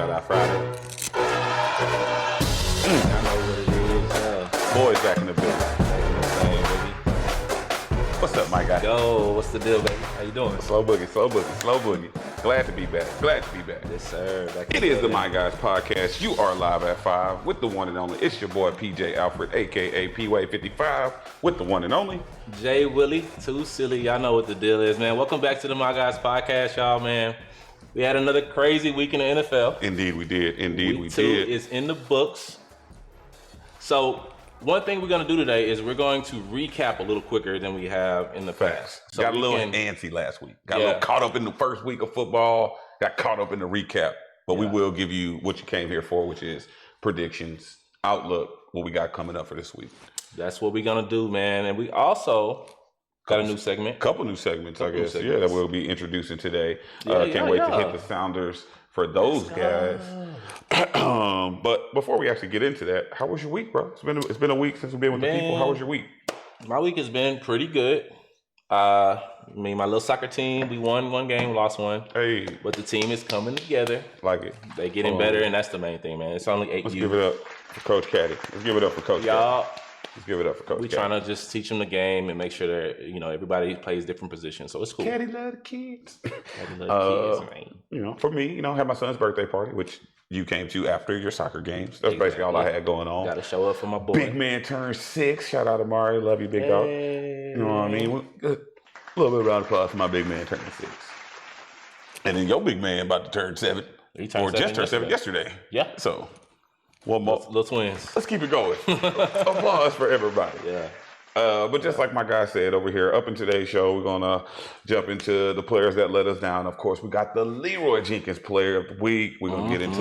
Shout out Friday. I know what it is. Boys back in the building. What's up, my guy? Yo, what's the deal, baby? How you doing? Slow boogie. Glad to be back. Yes, sir. It is the My Guys podcast. You are live at 5 with the one and only. It's your boy PJ Alfred, aka PWay55, with the one and only Jay Willie, too silly. Y'all know what the deal is, man. Welcome back to the My Guys podcast, y'all, man. We had another crazy week in the NFL. Indeed, we did. Week 2 is in the books. So one thing we're going to do today is we're going to recap a little quicker than we have in the past. So got a little antsy last week. Got a little caught up in the first week of football. Got caught up in the recap. But we will give you what you came here for, which is predictions, outlook, what we got coming up for this week. That's what we're going to do, man. And we also got a new segment. Couple new segments, I guess. Yeah, that we'll be introducing today. Can't wait to hit the sounders for those guys. But before we actually get into that, how was your week, bro? It's been a week since we've been with the people. How was your week? My week has been pretty good. My little soccer team, we won one game, lost one. Hey. But the team is coming together. Like it. They getting better, and that's the main thing, man. It's only 8 Let's give it up for Coach Caddy. Let's give it up for Coach y'all. Caddy. Let's give it up for Coach. We trying to just teach them the game and make sure that everybody plays different positions, so it's cool. Caddy love the kids. Caddy love the kids, man. For me, I had my son's birthday party, which you came to after your soccer games. That's basically all I had going on. Got to show up for my boy. Big man turned 6. Shout out to Mari. Love you, big dog. You know what I mean? A little bit of round of applause for my big man turning 6. And then your big man about to turn 7. Just turned 7 yesterday. Yeah. So one more. Little twins. Let's keep it going. Applause for everybody. Yeah. But just like my guy said over here, up in today's show, we're going to jump into the players that let us down. Of course, we got the Leroy Jenkins Player of the Week. We're going to get into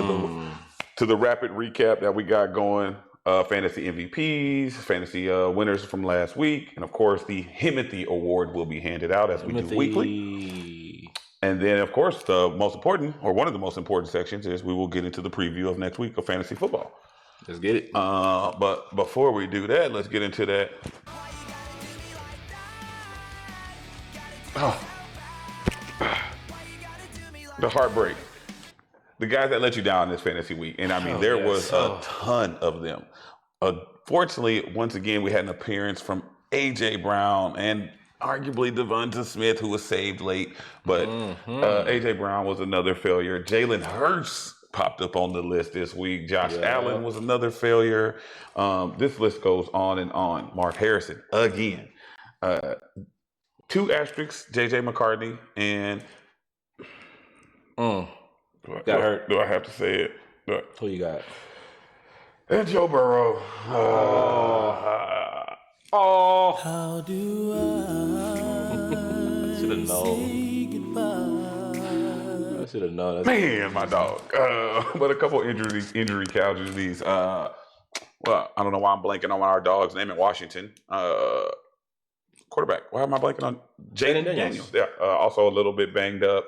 the rapid recap that we got going. Fantasy MVPs, fantasy winners from last week. And, of course, the Himothy Award will be handed out as we do weekly. And then, of course, the most important, or one of the most important sections is we will get into the preview of next week of fantasy football. Let's get it. But before we do that, let's get into that. The heartbreak. The guys that let you down this fantasy week. And I mean, there was a ton of them. Fortunately, once again, we had an appearance from A.J. Brown and arguably Devonta Smith, who was saved late. But A.J. Brown was another failure. Jalen Hurts popped up on the list this week. Josh Allen was another failure. This list goes on and on. Mark Harrison, again. 2 asterisks, J.J. McCartney, and... Got hurt. Do I have to say it? Who you got? And Joe Burrow. How do I should have known. I should have known. Man, my dog. But a couple injury casualties. Well, I don't know why I'm blanking on our dog's name in Washington. Quarterback. Why am I blanking on Jaden Daniels? Yeah. Also a little bit banged up.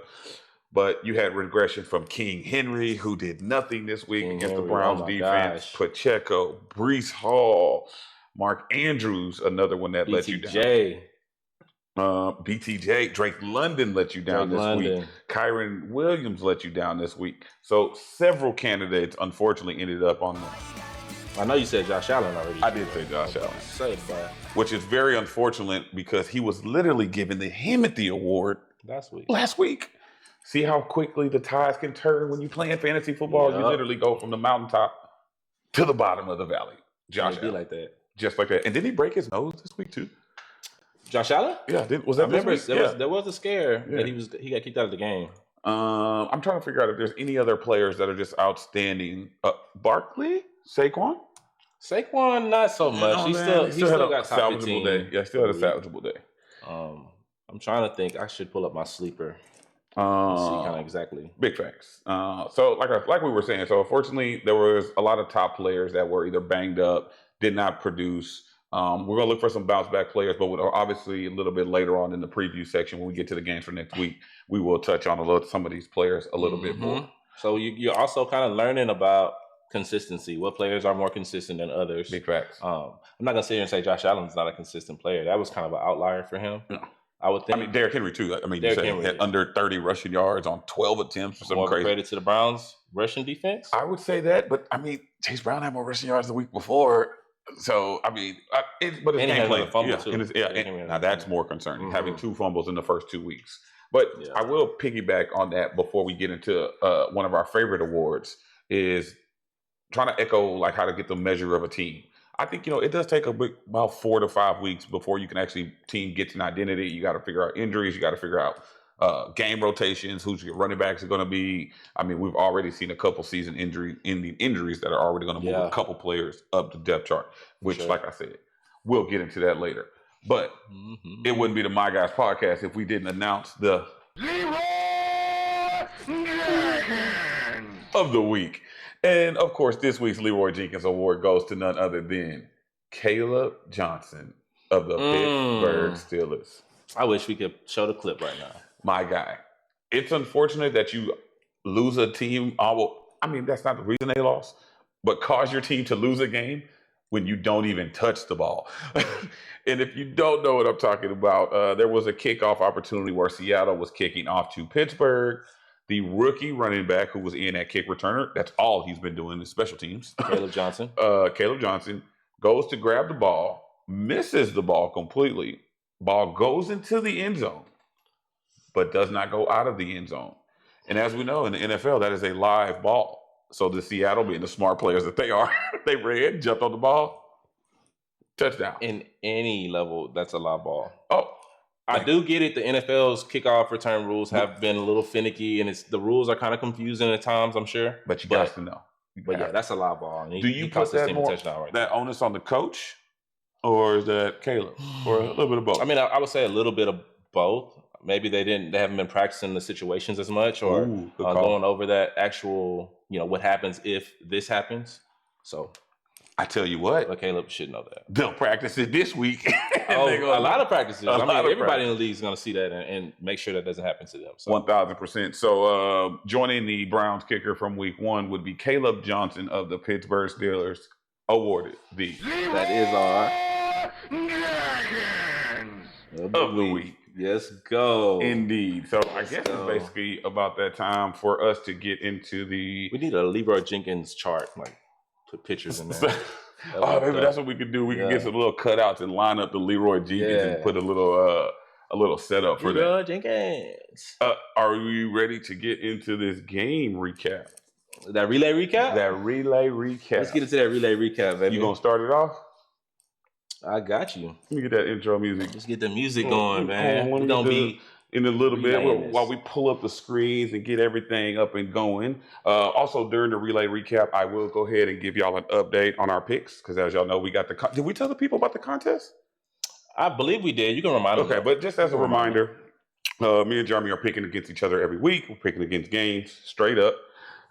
But you had regression from King Henry, who did nothing this week against the Browns defense. Gosh. Pacheco, Breece Hall, Mark Andrews, another one that let you down. BTJ, Drake London let you down week. Kyron Williams let you down this week. So several candidates, unfortunately, ended up on them. I know you said Josh Allen already. I did say Josh Allen. Which is very unfortunate because he was literally given the Himothy Award last week. See how quickly the tides can turn when you playing fantasy football? You literally go from the mountaintop to the bottom of the valley. Josh Allen. Like that. Just like that. And did he break his nose this week too? Josh Allen? Yeah. Was that this week? There was a scare that he got kicked out of the game. I'm trying to figure out if there's any other players that are just outstanding. Barkley? Saquon? Saquon, not so much. He still got top 15 day. Yeah, still had a salvageable day. I'm trying to think. I should pull up my sleeper. See kind of exactly. Big facts. So like we were saying, so unfortunately there was a lot of top players that were either banged up, did not produce. We're gonna look for some bounce back players, but obviously a little bit later on in the preview section when we get to the games for next week, we will touch on some of these players a little bit more. So you're also kind of learning about consistency. What players are more consistent than others? Big facts. I'm not gonna sit here and say Josh Allen's not a consistent player. That was kind of an outlier for him. No. I would think. I mean, Derrick Henry too. I mean, Derrick you say Henry, had yeah. under 30 rushing yards on 12 attempts or something More crazy. credit to the Browns rushing defense. I would say that, but I mean, Chase Brown had more rushing yards the week before. So, I mean, but it's And he had gameplay. another fumble, Yeah, too. and Yeah, he had now another that's fumble. more concerning, Mhm. having 2 fumbles in the first 2 weeks. But Yeah. I will piggyback on that before we get into one of our favorite awards is trying to echo like how to get the measure of a team. I think, it does take about 4 to 5 weeks before you can actually team gets an identity. You got to figure out injuries. You got to figure out game rotations, who's your running backs are going to be. I mean, we've already seen a couple season ending injuries that are already going to move Yeah. a couple players up the depth chart, which, Sure. like I said, we'll get into that later. But Mhm. it wouldn't be the My Guys podcast if we didn't announce the of the week. And of course, this week's Leroy Jenkins Award goes to none other than Caleb Johnson of the Pittsburgh Steelers. I wish we could show the clip right now. My guy. It's unfortunate that you lose a team. I mean, that's not the reason they lost, but cause your team to lose a game when you don't even touch the ball. And if you don't know what I'm talking about, there was a kickoff opportunity where Seattle was kicking off to Pittsburgh. The rookie running back who was in at kick returner, that's all he's been doing is special teams. Caleb Johnson. Caleb Johnson goes to grab the ball, misses the ball completely. Ball goes into the end zone, but does not go out of the end zone. And as we know, in the NFL, that is a live ball. So the Seattle, being the smart players that they are, they ran, jumped on the ball, touchdown. In any level, that's a live ball. Oh, I do get it. The NFL's kickoff return rules have been a little finicky, and the rules are kind of confusing at times, I'm sure. but you got to know. But yeah, that's a live ball. And Do you he put cost his that team a more, touchdown right that now. onus on the coach, or is that Caleb, or a little bit of both? I mean, I would say a little bit of both. Maybe they haven't been practicing the situations as much, or Ooh, good call. going over that actual, what happens if this happens. So, I tell you what, but Caleb should know that. they'll practice it this week. Oh, a lot of practices. A lot of everybody in the league is going to see that and make sure that doesn't happen to them. So. 1,000%. So joining the Browns kicker from week 1 would be Caleb Johnson of the Pittsburgh Steelers, awarded the That is our of the week. Yes, go. Indeed. So I guess go. it's basically about that time for us to get into the. We need a Leroy Jenkins chart, like put pictures in there. Oh, maybe that's what we could do. We can get some little cutouts and line up the Leroy Jenkins and put a little setup for Leroy that. Jenkins. Are we ready to get into this game recap? That relay recap? That relay recap. Let's get into that relay recap, baby. You gonna start it off? I got you. Let me get that intro music. Let's get the music going, man. We're We're gonna be in a little bit relaying this. while we pull up the screens and get everything up and going. Also, during the relay recap, I will go ahead and give y'all an update on our picks because, as y'all know, we got did we tell the people about the contest? I believe we did. You can remind them. Okay, but just as a reminder, me and Jeremy are picking against each other every week. We're picking against games straight up.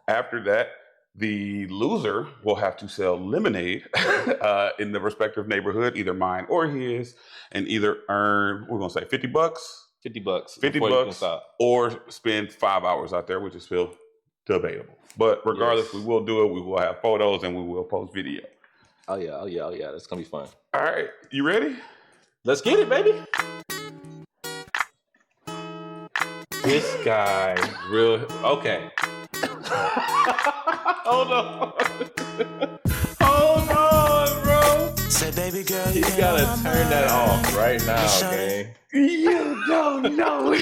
After that, the loser will have to sell lemonade in the respective neighborhood, either mine or his, and either earn, we're going to say $50, $50. $50 before you can stop. or spend 5 hours out there, which is still debatable. But regardless, we will do it. We will have photos and we will post video. Oh yeah. That's gonna be fun. All right, you ready? Let's get it, baby. This guy, real okay. Hold on, bro. Say, baby girl, You gotta turn that off right now, Shut okay? You don't know.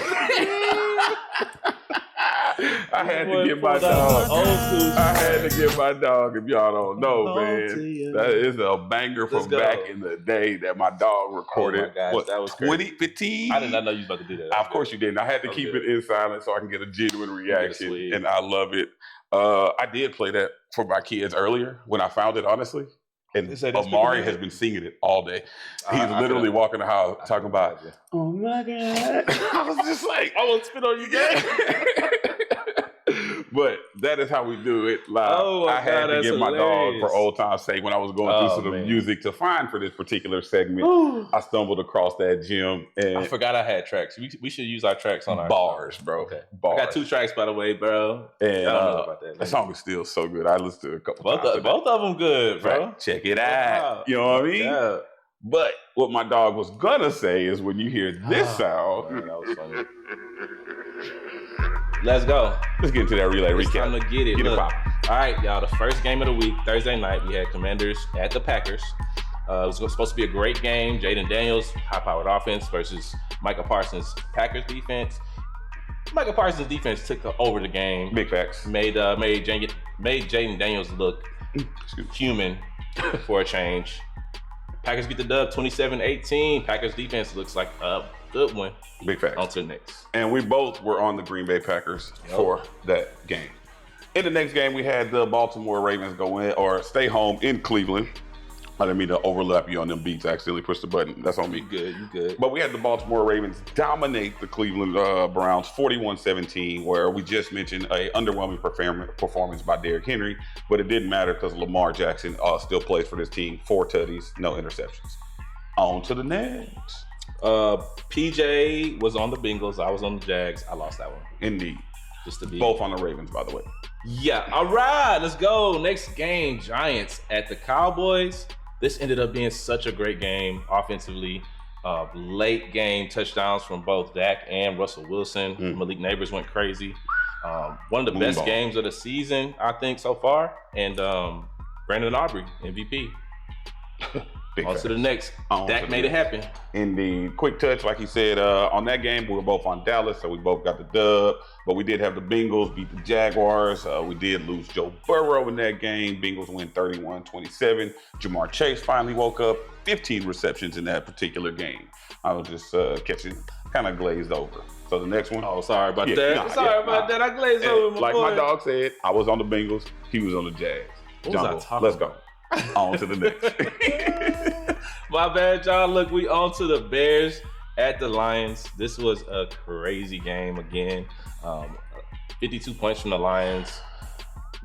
I had to get my dog. Old school. I had to get my dog. If y'all don't know, Hold man, to you. that is a banger Let's from go. back in the day that my dog recorded. Oh my gosh, that was crazy. 2015? I did not know you was about to do that. Of course you didn't. I had to keep good. it in silence so I can get a genuine reaction, sweet. and I love it. I did play that for my kids earlier when I found it, honestly. And They say that's Amari pretty has been singing it all day. He's I literally feel- walking the house talking about, imagine. oh my God. I was just like, I won't spit on you, guys. but that is how we do it live. Oh my I had God, to that's get my dog hilarious. for old time's sake when I was going through Oh, some of the man. music to find for this particular segment. I stumbled across that gym I and forgot I had tracks. We should use our tracks on our bars, bro. Okay. Bars. I got 2 tracks, by the way, bro. And I don't know about that. that song is still so good. I listened to it a couple Both times. of them good, bro. Right. Check it out. You know what I mean? Yeah. But what my dog was gonna say is when you hear this sound. Man, that was funny. Let's go. Let's get into that relay It's recap. time to get it. Get Look. it poppin'. All right, y'all. The first game of the week, Thursday night, we had Commanders at the Packers. It was supposed to be a great game. Jaden Daniels, high-powered offense versus Micah Parsons' Packers defense. Micah Parsons' defense took over the game. Big facts. Made Jaden Daniels look human for a change. Packers beat the dub 27-18. Packers defense looks like a good one. Big facts. On to the next. And we both were on the Green Bay Packers for that game. In the next game, we had the Baltimore Ravens go in or stay home in Cleveland. I didn't mean to overlap you on them beats. I accidentally pushed the button. That's on me. You good. But we had the Baltimore Ravens dominate the Cleveland Browns 41-17, where we just mentioned a underwhelming performance by Derrick Henry, but it didn't matter because Lamar Jackson still plays for this team. 4 tutties, no interceptions. On to the next. PJ was on the Bengals. I was on the Jags. I lost that one. Indeed. Just to be Both on the Ravens, by the way. Yeah. All right. Let's go. Next game, Giants at the Cowboys. This ended up being such a great game offensively. Late game touchdowns from both Dak and Russell Wilson. Malik Neighbors went crazy. One of the best games of the season, I think, so far. And Brandon Aubrey, MVP. On to the next. Dak made it happen. Indeed. Quick touch, like he said, on that game, we were both on Dallas, so we both got the dub. But we did have the Bengals beat the Jaguars. We did lose Joe Burrow in that game. Bengals win 31-27. Jamar Chase finally woke up. 15 receptions in that particular game. I was just catching, kind of glazed over. So the next one. Oh, sorry about that. Sorry about that. I glazed over, like my dog said, I was on the Bengals. He was on the Jags. Let's go. On to the next. My bad, y'all. Look, we on to the Bears at the Lions. This was a crazy game again. 52 points from the Lions.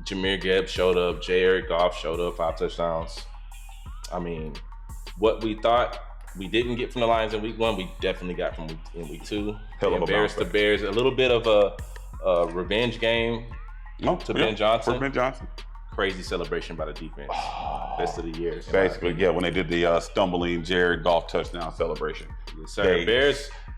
Jahmyr Gibbs showed up. Jared Goff showed up. 5 touchdowns. I mean, what we thought we didn't get from the Lions in week 1, we definitely got from in week 2. Hell of a Bears to Bears. A little bit of a revenge game to Ben Johnson. For Ben Johnson. Crazy celebration by the defense. Best of the year. Basically, yeah, when they did the stumbling Jared Goff touchdown celebration. Yes, sir.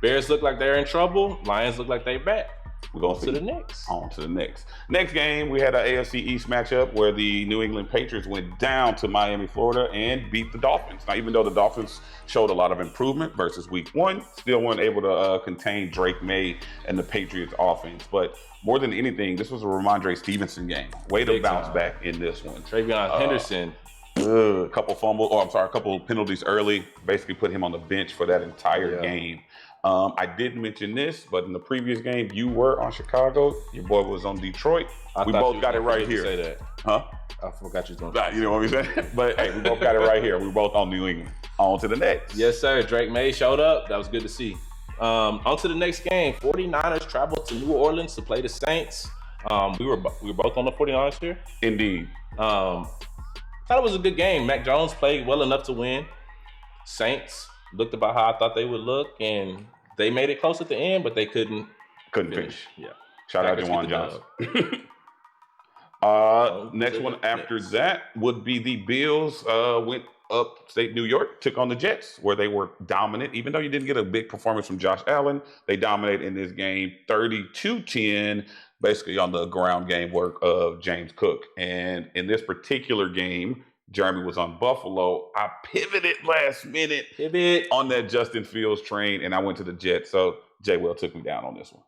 Bears look like they're in trouble. Lions look like they back. We're going to the next. On to the next. Next game, we had an AFC East matchup where the New England Patriots went down to Miami, Florida, and beat the Dolphins. Now, even though the Dolphins showed a lot of improvement versus week 1, still weren't able to contain Drake May and the Patriots offense. But more than anything, this was a Ramondre Stevenson game. Way to bounce back in this one. Travion Henderson. A couple penalties early. Basically put him on the bench for that entire game. I did mention this, but in the previous game, you were on Chicago. Your boy was on Detroit. We both got it right here. Say that. Huh? I forgot you was You know what I'm saying? But hey, we both got it right here. We were both on New England. On to the next. Yes, sir. Drake May showed up. That was good to see. On to the next game. 49ers traveled to New Orleans to play the Saints. We were both on the 49ers here. Indeed. Thought it was a good game. Mac Jones played well enough to win. Saints looked about how I thought they would look, and they made it close at the end, but they couldn't finish. Yeah. Shout out to Juwan Johnson. Next one after that would be the Bills went upstate New York, took on the Jets, where they were dominant. Even though you didn't get a big performance from Josh Allen, they dominated in this game 32-10, basically on the ground game work of James Cook. And in this particular game, Jeremy was on Buffalo. I pivoted last minute on that Justin Fields train, and I went to the Jets. So Jay Will took me down on this one.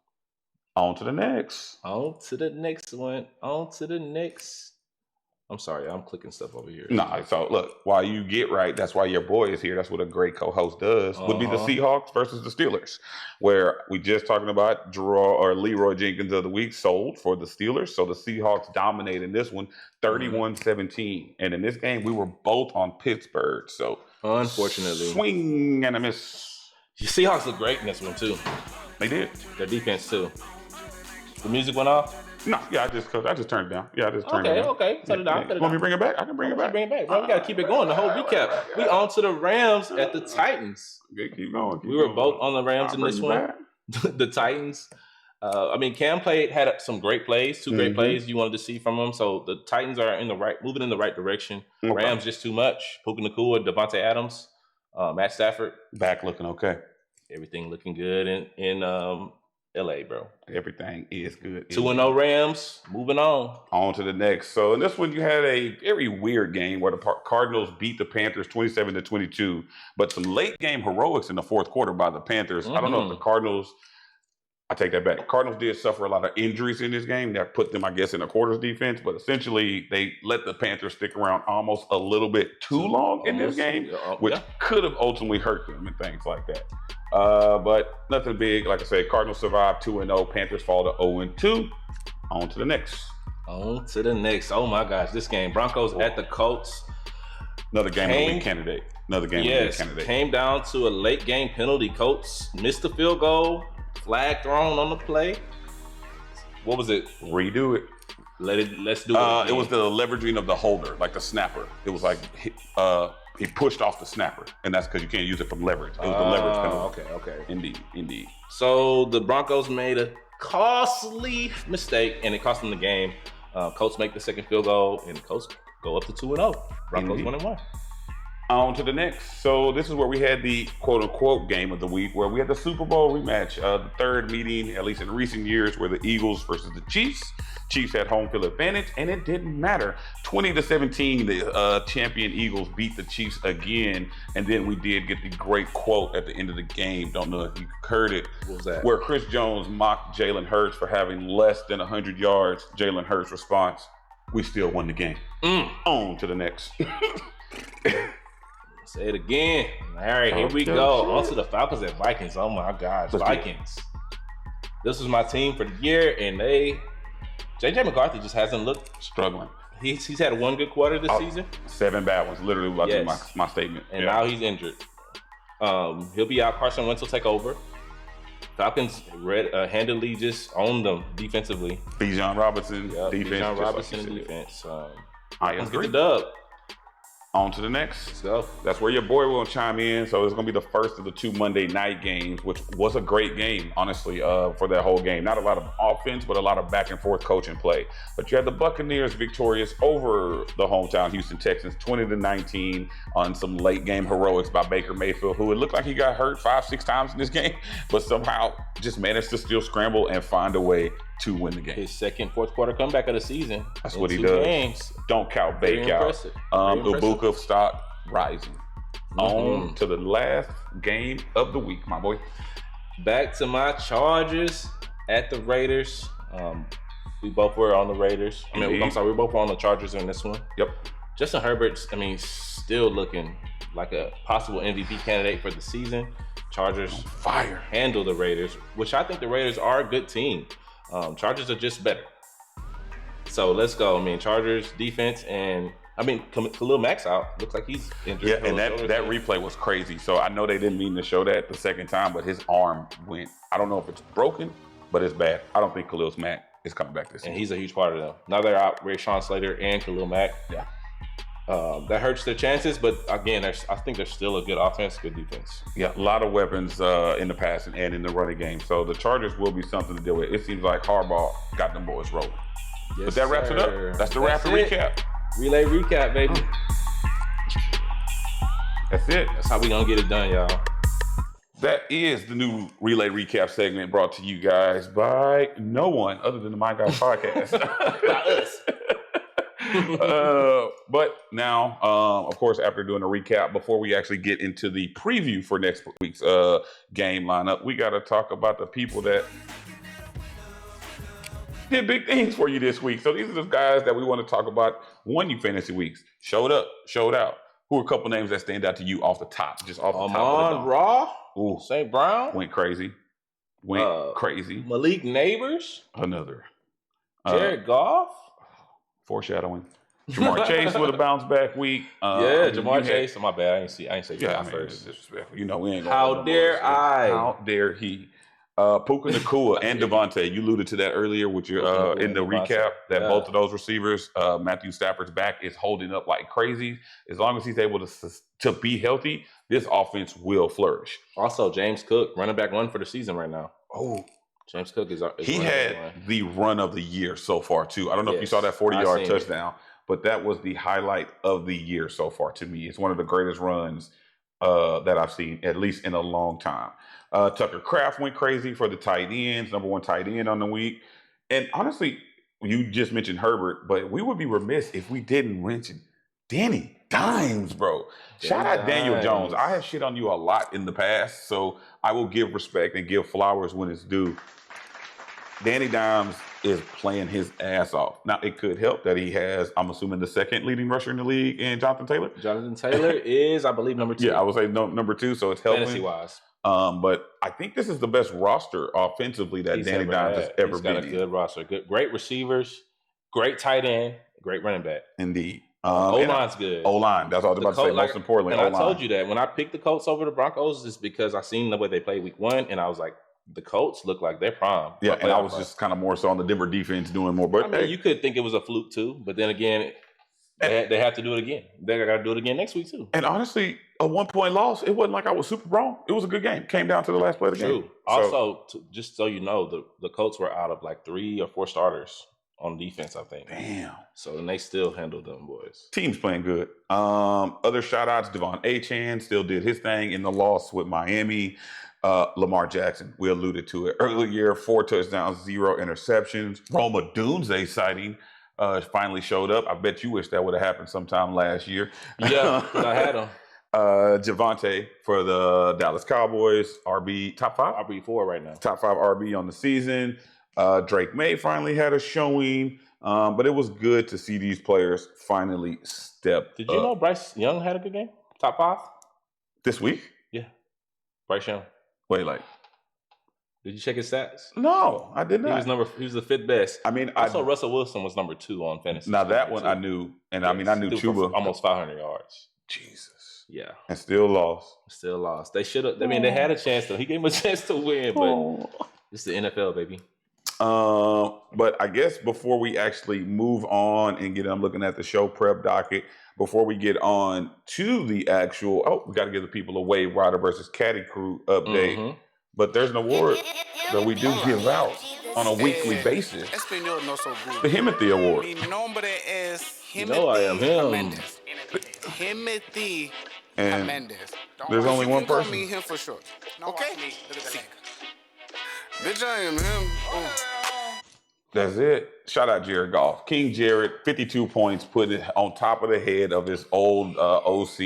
On to the next. On to the next one. On to the next. I'm sorry, I'm clicking stuff over here. Nah, so look, while you get right, that's why your boy is here. That's what a great co-host does. Would be the Seahawks versus the Steelers, where we just talking about Leroy Jenkins of the week sold for the Steelers. So the Seahawks dominate in this one, 31-17. And in this game, we were both on Pittsburgh. So unfortunately, swing and a miss. The Seahawks look great in this one too. They did. Their defense too. The music went off? No, yeah, I just turned it down. Yeah, I just turned it down. Okay. Turn it down. Want me to bring it back? I can bring it back. Bring it back, bro. We got to keep it going. The whole recap. We on to the Rams at the Titans. Keep going. We were both on the Rams in this one. The Titans. Cam had some great plays, 2 great plays you wanted to see from him. So the Titans are moving in the right direction. Okay. Rams just too much. Puka Nacua, Devontae Adams. Matt Stafford, back looking okay. everything looking good in LA, bro. Everything is good. 2-0 Rams, moving on. On to the next. So in this one, you had a very weird game where the Cardinals beat the Panthers 27-22, but some late game heroics in the fourth quarter by the Panthers. I don't know if the Cardinals, I take that back. Cardinals did suffer a lot of injuries in this game that put them, I guess, in a quarters defense, but essentially they let the Panthers stick around almost a little bit too long in this game, which could have ultimately hurt them and things like that. But nothing big. Like I said, Cardinals survived 2-0. Panthers fall to 0-2. On to the next. On to the next. Oh my gosh, this game. Broncos at the Colts. Another game of the week candidate. Another game of the week candidate. Came down to a late game penalty. Colts missed the field goal. Flag thrown on the play. What was it? Redo it. Let's do it. It was the leveraging of the holder, like the snapper. It was like he pushed off the snapper, and that's because you can't use it from leverage. It was the leverage penalty. Okay. Indeed. So the Broncos made a costly mistake, and it cost them the game. Colts make the second field goal, and the Colts go up to 2-0. Broncos 1-1. On to the next. So this is where we had the quote-unquote game of the week, where we had the Super Bowl rematch, the third meeting, at least in recent years, where the Eagles versus the Chiefs. Chiefs had home field advantage, and it didn't matter. 20-17, the champion Eagles beat the Chiefs again, and then we did get the great quote at the end of the game. Don't know if you heard it. What was that? Where Chris Jones mocked Jalen Hurts for having less than 100 yards. Jalen Hurts' response, "We still won the game." On to the next. Say it again. All right, here we go. On to the Falcons and Vikings. Oh my gosh, Vikings. This was my team for the year, and JJ McCarthy just hasn't looked struggling. He's had one good quarter this season. 7 bad ones. Literally, my statement. And now he's injured. He'll be out. Carson Wentz will take over. Falcons handily just owned them defensively. Bijan Robinson defense. Bijan Robinson defense. I agree. Get the dub. On to the next. Let's go. That's where your boy will chime in. So it's going to be the first of the 2 Monday night games, which was a great game, honestly, for that whole game. Not a lot of offense, but a lot of back and forth coaching play. But you had the Buccaneers victorious over the hometown Houston Texans, 20-19 on some late game heroics by Baker Mayfield, who it looked like he got hurt 5-6 times in this game, but somehow just managed to still scramble and find a way to win the game. His second fourth quarter comeback of the season. That's what he does. Games. Don't count, bake out. Ibuka stock rising. On to the last game of the week, my boy. Back to my Chargers at the Raiders. We both were on the Raiders. We both were on the Chargers in this one. Yep. Justin Herbert, still looking like a possible MVP candidate for the season. Chargers fire handle the Raiders, which I think the Raiders are a good team. Chargers are just better. So let's go. Chargers defense and Khalil Mack's out. Looks like he's injured. Yeah, and that replay was crazy. So I know they didn't mean to show that the second time, but his arm went. I don't know if it's broken, but it's bad. I don't think Khalil Mack is coming back this season. And he's a huge part of them. Now they're out Rashawn Slater and Khalil Mack. Yeah. That hurts their chances, but again, I think they're still a good offense, good defense. Yeah, a lot of weapons in the passing and in the running game. So the Chargers will be something to deal with. It seems like Harbaugh got them boys rolling. Yes, but that wraps it up. That's the wrap and recap. Relay recap, baby. That's it. That's how we gonna get it done, y'all. That is the new Relay Recap segment brought to you guys by no one other than the My Guys Podcast. By us. But now, of course, after doing a recap, before we actually get into the preview for next week's game lineup, we got to talk about the people that did big things for you this week. So these are the guys that we want to talk about. Won you fantasy weeks, showed up, showed out. Who are a couple names that stand out to you off the top, just off the top of the dome? Raw, Ooh, St. Brown went crazy. Crazy. Malik Neighbors, Another. Jared Goff. Foreshadowing. Jamar Chase with a bounce back week. Jamar Chase. My bad. I ain't say first. Disrespectful. You know we ain't. How dare I? How dare he? Puka Nacua and Devontae. You alluded to that earlier with your in the recap that both of those receivers, Matthew Stafford's back is holding up like crazy. As long as he's able to be healthy, this offense will flourish. Also, James Cook, running back 1 for the season right now. Oh. James Cook is he had the run of the year so far too. I don't know if you saw that 40-yard touchdown, but that was the highlight of the year so far to me. It's one of the greatest runs that I've seen, at least in a long time. Tucker Kraft went crazy for the tight ends, number one tight end on the week. And honestly, you just mentioned Herbert, but we would be remiss if we didn't mention Danny Dimes, bro. Shout out Daniel Jones. I have shit on you a lot in the past, so I will give respect and give flowers when it's due. Danny Dimes is playing his ass off. Now, it could help that he has, I'm assuming, the second leading rusher in the league in Jonathan Taylor. Jonathan Taylor is, I believe, number 2. Yeah, I would say number 2, so it's helping. Fantasy-wise. But I think this is the best roster offensively that Danny Dimes has ever been. He's got a good roster. Great receivers, great tight end, great running back. Indeed. O-line's good. O-line. That's what I was about to say. Most importantly, O-line. I told you that when I picked the Colts over the Broncos, it's because I seen the way they played week 1, and I was like, the Colts look like they're prime. Yeah, and I was just kind of more so on the Denver defense doing more. But I mean, you could think it was a fluke too, but then again, they have to do it again. They got to do it again next week too. And honestly, a 1-point loss, it wasn't like I was super wrong. It was a good game. Came down to the last play of the game. True. Also, just so you know, the Colts were out of like 3 or 4 starters on defense, I think. Damn. So, and they still handled them boys. Team's playing good. Other shout-outs, Devon Achane still did his thing in the loss with Miami. Lamar Jackson, we alluded to it earlier, 4 touchdowns, 0 interceptions. Roma Dunze sighting finally showed up. I bet you wish that would have happened sometime last year. Yeah, because I had him. Javonte for the Dallas Cowboys, RB top 5? RB4 right now. Top 5 RB on the season. Drake May finally had a showing, but it was good to see these players finally step up. Did you know Bryce Young had a good game? Top 5? This week? Yeah. Bryce Young. Wait, like, did you check his stats? no, I did not. He was the 5th best. I mean, also Russell Wilson was number 2 on fantasy. Now that one I knew, and I mean I knew Chuba almost 500 yards. Jesus. Yeah, and still lost. Still lost. They should have. I mean, they had a chance to. He gave him a chance to win, but it's the NFL, baby. But I guess before we actually move on and I'm looking at the show prep docket. Before we get on to the actual, we got to give the people a Wave Rider versus Caddy Crew update. Mm-hmm. But there's an award that we do give out on a weekly basis. The Himothy Award. You know I am him. Himothy and Mendes. There's only one person. Call me him for short. Okay? Bitch, I am him. Oh. That's it. Shout out Jared Goff. King Jared, 52 points, put it on top of the head of his old OC.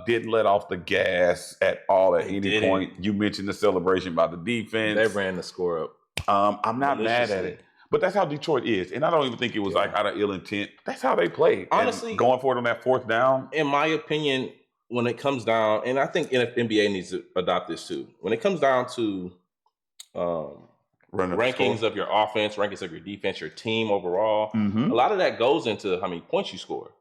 Didn't let off the gas at all at any point. You mentioned the celebration by the defense. They ran the score up. I'm not mad at it. But that's how Detroit is. And I don't even think it was like out of ill intent. That's how they play. Honestly, and going for it on that 4th down. In my opinion, when it comes down, and I think NBA needs to adopt this too. When it comes down to rankings of your offense, rankings of your defense, your team overall, a lot of that goes into how many points you score.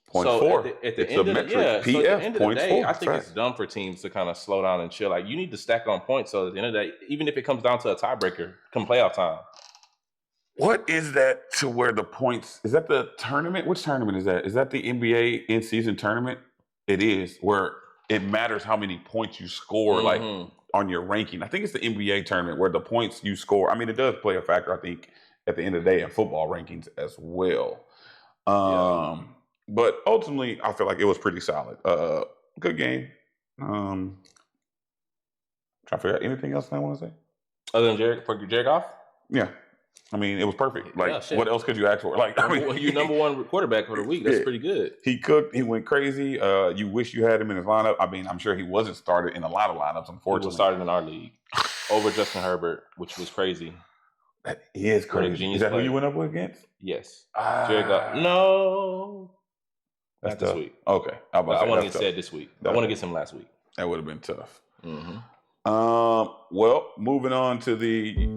Point so 4. At the end of the day, I think right. it's dumb for teams to kind of slow down and chill. Like, you need to stack on points. So at the end of the day, even if it comes down to a tiebreaker, come playoff time. What is that to where the points? Is that the tournament? Which tournament is that? Is that the NBA in-season tournament? It is, where it matters how many points you score, like on your ranking. I think it's the NBA tournament where the points you score. I mean, it does play a factor, I think, at the end of the day in football rankings as well. But ultimately, I feel like it was pretty solid. Good game. Trying to figure out anything else I want to say? Other than Jared Goff? Yeah. I mean, it was perfect. Like, what else could you ask for? Like, I mean, you number 1 quarterback for the week. That's pretty good. He cooked. He went crazy. You wish you had him in his lineup. I mean, I'm sure he wasn't started in a lot of lineups, unfortunately. He was started in our league over Justin Herbert, which was crazy. That is crazy. Is that who you went up against? Yes. Jared Goff. No. That's not this week. Okay. I want to get said this week. I want to get some last week. That would have been tough. Well, moving on to the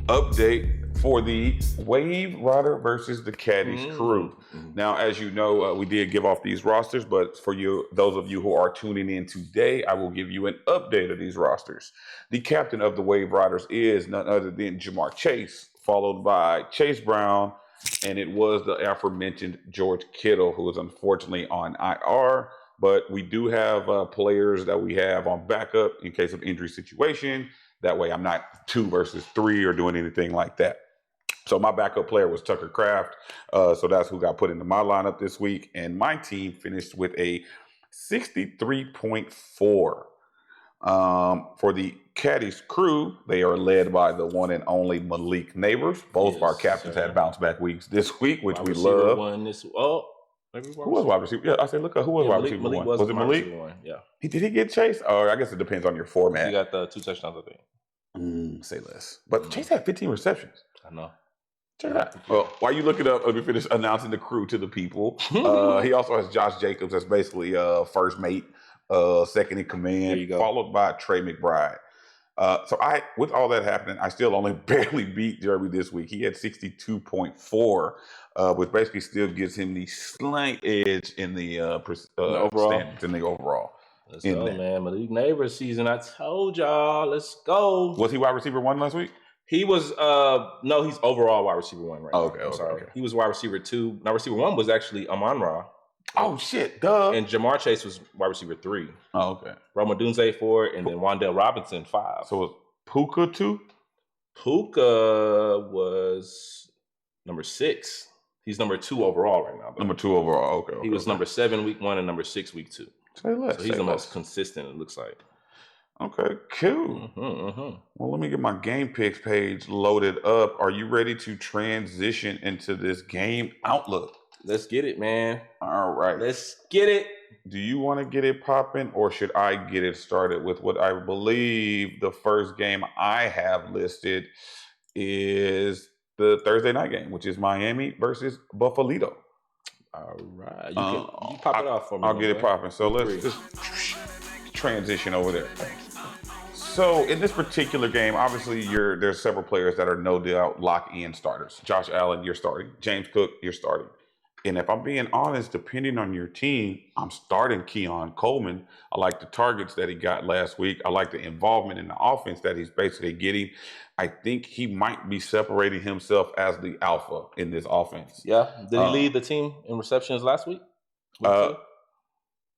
update for the Wave Rider versus the Caddies Crew. Now, as you know, we did give off these rosters, but for you, those of you who are tuning in today, I will give you an update of these rosters. The captain of the Wave Riders is none other than Jamar Chase, followed by Chase Brown, and it was the aforementioned George Kittle, who is unfortunately on IR. But we do have players that we have on backup in case of injury situation. That way I'm not 2 versus 3 or doing anything like that. So my backup player was Tucker Kraft. So that's who got put into my lineup this week. And my team finished with a 63.4. For the Caddies crew, they are led by the one and only Malik Neighbors. Both of our Yes, captains sir. had bounce back weeks this week, which Wide we receiver love. One this. Maybe Who was wide receiver? Yeah, I said, look, who was wide receiver Malik one? was Was it wide Malik? receiver one. Yeah, Did he get Chase? Or I guess it depends on your format. he got the 2 touchdowns, I think. Say less. But Chase had 15 receptions. I know. Check it out. Well, while you look it up, let me finish announcing the crew to the people. He also has Josh Jacobs as basically first mate, second in command, There you go. followed by Trey McBride. So with all that happening, I still only barely beat Jeremy this week. He had 62.4, which basically still gives him the slight edge in the overall? standings in the overall. Let's In go, there. man. Malik Neighbors season. I told y'all. Let's go. Was he wide receiver one last week? He was no, he's overall wide receiver 1 right Oh, now. okay, I'm okay, sorry. okay. He was wide receiver 2. Now receiver 1 was actually Amon-Ra. Oh shit, duh. And Jamar Chase was wide receiver 3. Oh, okay. Roma Dunze 4, and then Wandale Robinson 5. So was Puka 2? Puka was number 6. He's number 2 overall right now. though. Number 2 overall. Okay. He was okay. number 7 week 1 and number 6 week 2. Say less. So he's say the less. most consistent, it looks like. Okay, cool. Mm-hmm. Well, let me get my game picks page loaded up. Are you ready to transition into this game outlook? Let's get it, man. All right. Let's get it. Do you want to get it popping, or should I get it started with what I believe the first game I have listed is the Thursday night game, which is Miami versus Buffalo. All right. You pop it off for me. I'll get it popping. So let's Agree. just transition over there. So in this particular game, obviously there's several players that are no doubt lock-in starters. Josh Allen, you're starting. James Cook, you're starting. And if I'm being honest, depending on your team, I'm starting Keon Coleman. I like the targets that he got last week. I like the involvement in the offense that he's basically getting. I think he might be separating himself as the alpha in this offense. Yeah. Did he lead the team in receptions last week?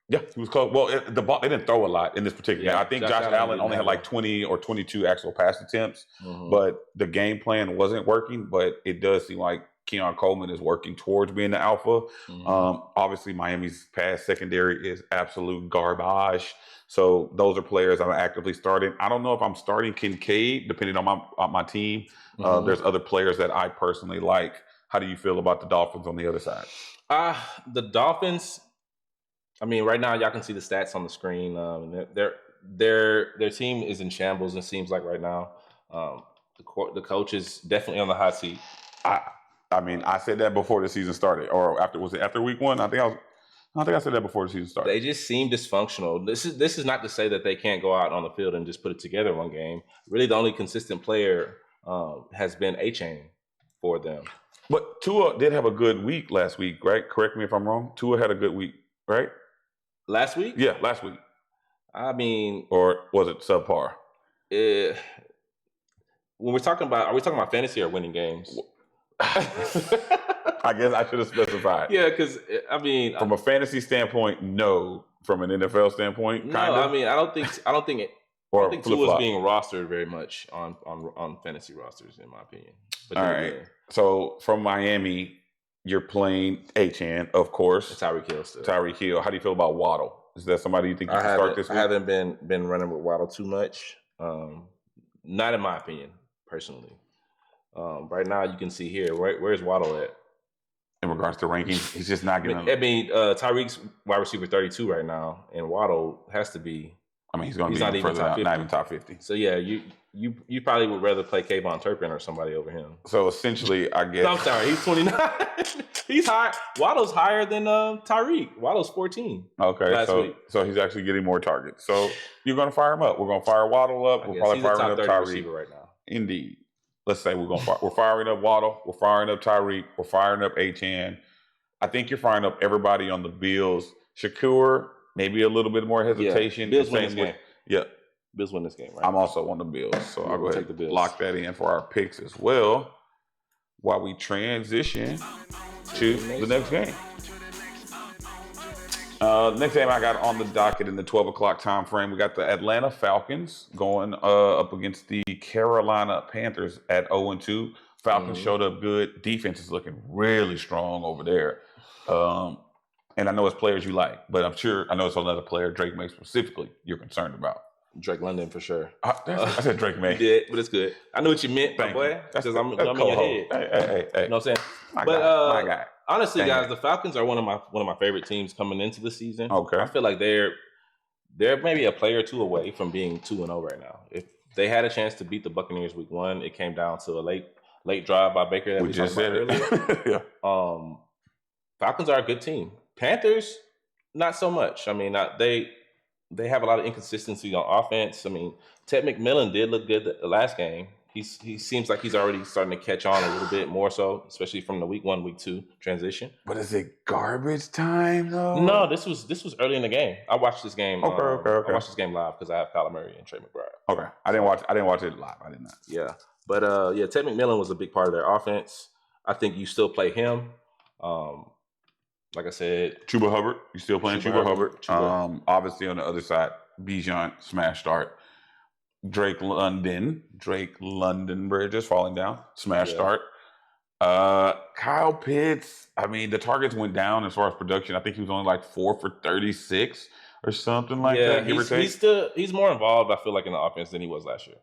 Yeah, he was close. Well, the ball, they didn't throw a lot in this particular game. I think Josh Allen didn't only had have like 20 or 22 actual pass attempts, Mhm. but the game plan wasn't working. But it does seem like Keon Coleman is working towards being the alpha. Mhm. Obviously, Miami's pass secondary is absolute garbage. So those are players I'm actively starting. I don't know if I'm starting Kincaid, depending on my team. Mhm. There's other players that I personally like. How do you feel about the Dolphins on the other side? The Dolphins. I mean, right now y'all can see the stats on the screen. Their team is in shambles. It seems like right now. The coach is definitely on the hot seat. I mean, I said that before the season started, or after week 1? I think I said that before the season started. They just seem dysfunctional. This is not to say that they can't go out on the field and just put it together one game. Really, the only consistent player has been Achane for them. But Tua did have a good week last week, right? Correct me if I'm wrong. Tua had a good week, right? Last week? Yeah, last week. I mean, Or was it subpar? when are we talking about fantasy or winning games? I guess I should have specified. Yeah, because I mean, From a fantasy standpoint, no. From an NFL standpoint, no. kind of. I mean, I don't think or Tua's flip-flop. being rostered very much on fantasy rosters, in my opinion. But All then right. again, So from Miami, you're playing Achane, of course. Tyreek Hill still. Tyreek Hill. How do you feel about Waddle? Is that somebody you think you can start this I week? haven't been running with Waddle too much. Not in my opinion, personally. Right now, you can see here. Where's Waddle at? In regards to rankings, he's just not getting. I mean, Tyreek's wide receiver 32 right now, and Waddle has to be. I mean, he's going to He's be not even further top out, 50. not even top 50. So yeah, you probably would rather play Kayvon Turpin or somebody over him. So essentially, I guess. No, I'm sorry, he's 29. He's high. Waddle's higher than Tyreek. Waddle's 14. Okay, last week. so he's actually getting more targets. So you're going to fire him up. We're going to fire Waddle up. I We're guess probably he's a firing top up 30 Tyreek. receiver right now. Indeed. Let's say we're firing up Waddle. We're firing up Tyreek. We're firing up Achane. I think you're firing up everybody on the Bills. Shakur, maybe a little bit more hesitation. Bills The win same this game. with- Yeah, Bills win this game, right? I'm also on the Bills, so Yeah, I'll go we'll ahead take the and Bills. lock that in for our picks as well while we transition to the next game. Next game I got on the docket in the 12 o'clock time frame, we got the Atlanta Falcons going up against the Carolina Panthers at 0-2. Falcons showed up good. Defense is looking really strong over there. And I know it's players you like, but I know it's another player, Drake May specifically, you're concerned about. Drake London for sure. I said Drake May. You did, but it's good. I knew what you meant, my boy. That's because I'm in your head. Hey. You know what I'm saying? My guy. Honestly, Dang guys, it. the Falcons are one of my favorite teams coming into the season. Okay. I feel like they're maybe a player or two away from being 2-0 right now. If they had a chance to beat the Buccaneers week 1, it came down to a late drive by Baker that we just talked said about it. earlier. Yeah. Falcons are a good team. Panthers, not so much. I mean, they have a lot of inconsistency on offense. I mean, Ted McMillan did look good the last game. He seems like he's already starting to catch on a little bit more so, especially from the week 1, week 2 transition. But is it garbage time though? No, this was early in the game. I watched this game. Okay. I watched this game live because I have Kyler Murray and Trey McBride. Okay. I didn't watch it live. I did not. Yeah. But Ted McMillan was a big part of their offense. I think you still play him. Like I said, Chuba Hubbard, you still playing Chuba Hubbard. Chuba. Obviously on the other side, Bijan, smash start. Drake London Bridge is falling down, smash start. Kyle Pitts, I mean, the targets went down as far as production. I think he was only like 4 for 36 or something like that. He's more involved, I feel like, in the offense than he was last year.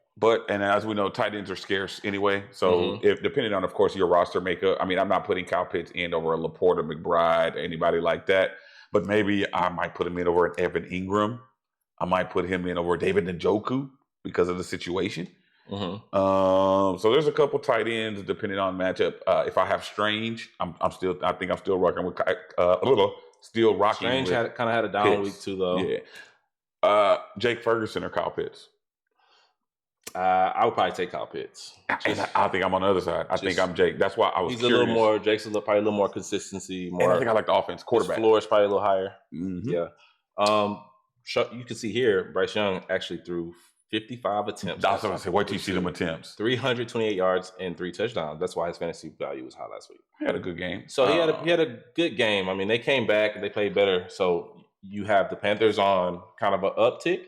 And as we know, tight ends are scarce anyway. So if depending on, of course, your roster makeup, I mean, I'm not putting Kyle Pitts in over a Laporta, McBride, anybody like that. But maybe I might put him in over an Evan Ingram. I might put him in over David Njoku because of the situation. So there's a couple tight ends depending on matchup. If I have Strange, I think I'm still rocking with Strange kind of had a down week too, though. Yeah. Jake Ferguson or Kyle Pitts. I would probably take Kyle Pitts. And I think I'm on the other side. I think I'm Jake. That's why I was He's curious. a little more. Jake's probably a little more consistency. And I think I like the offense. Quarterback. His floor is probably a little higher. Mm-hmm. Yeah. You can see here, Bryce Young actually threw 55 attempts. That's what I said. Wait till you see them attempts. 328 yards and 3 touchdowns. That's why his fantasy value was high last week. He had a good game. So he had a good game. I mean, they came back and they played better. So you have the Panthers on kind of an uptick,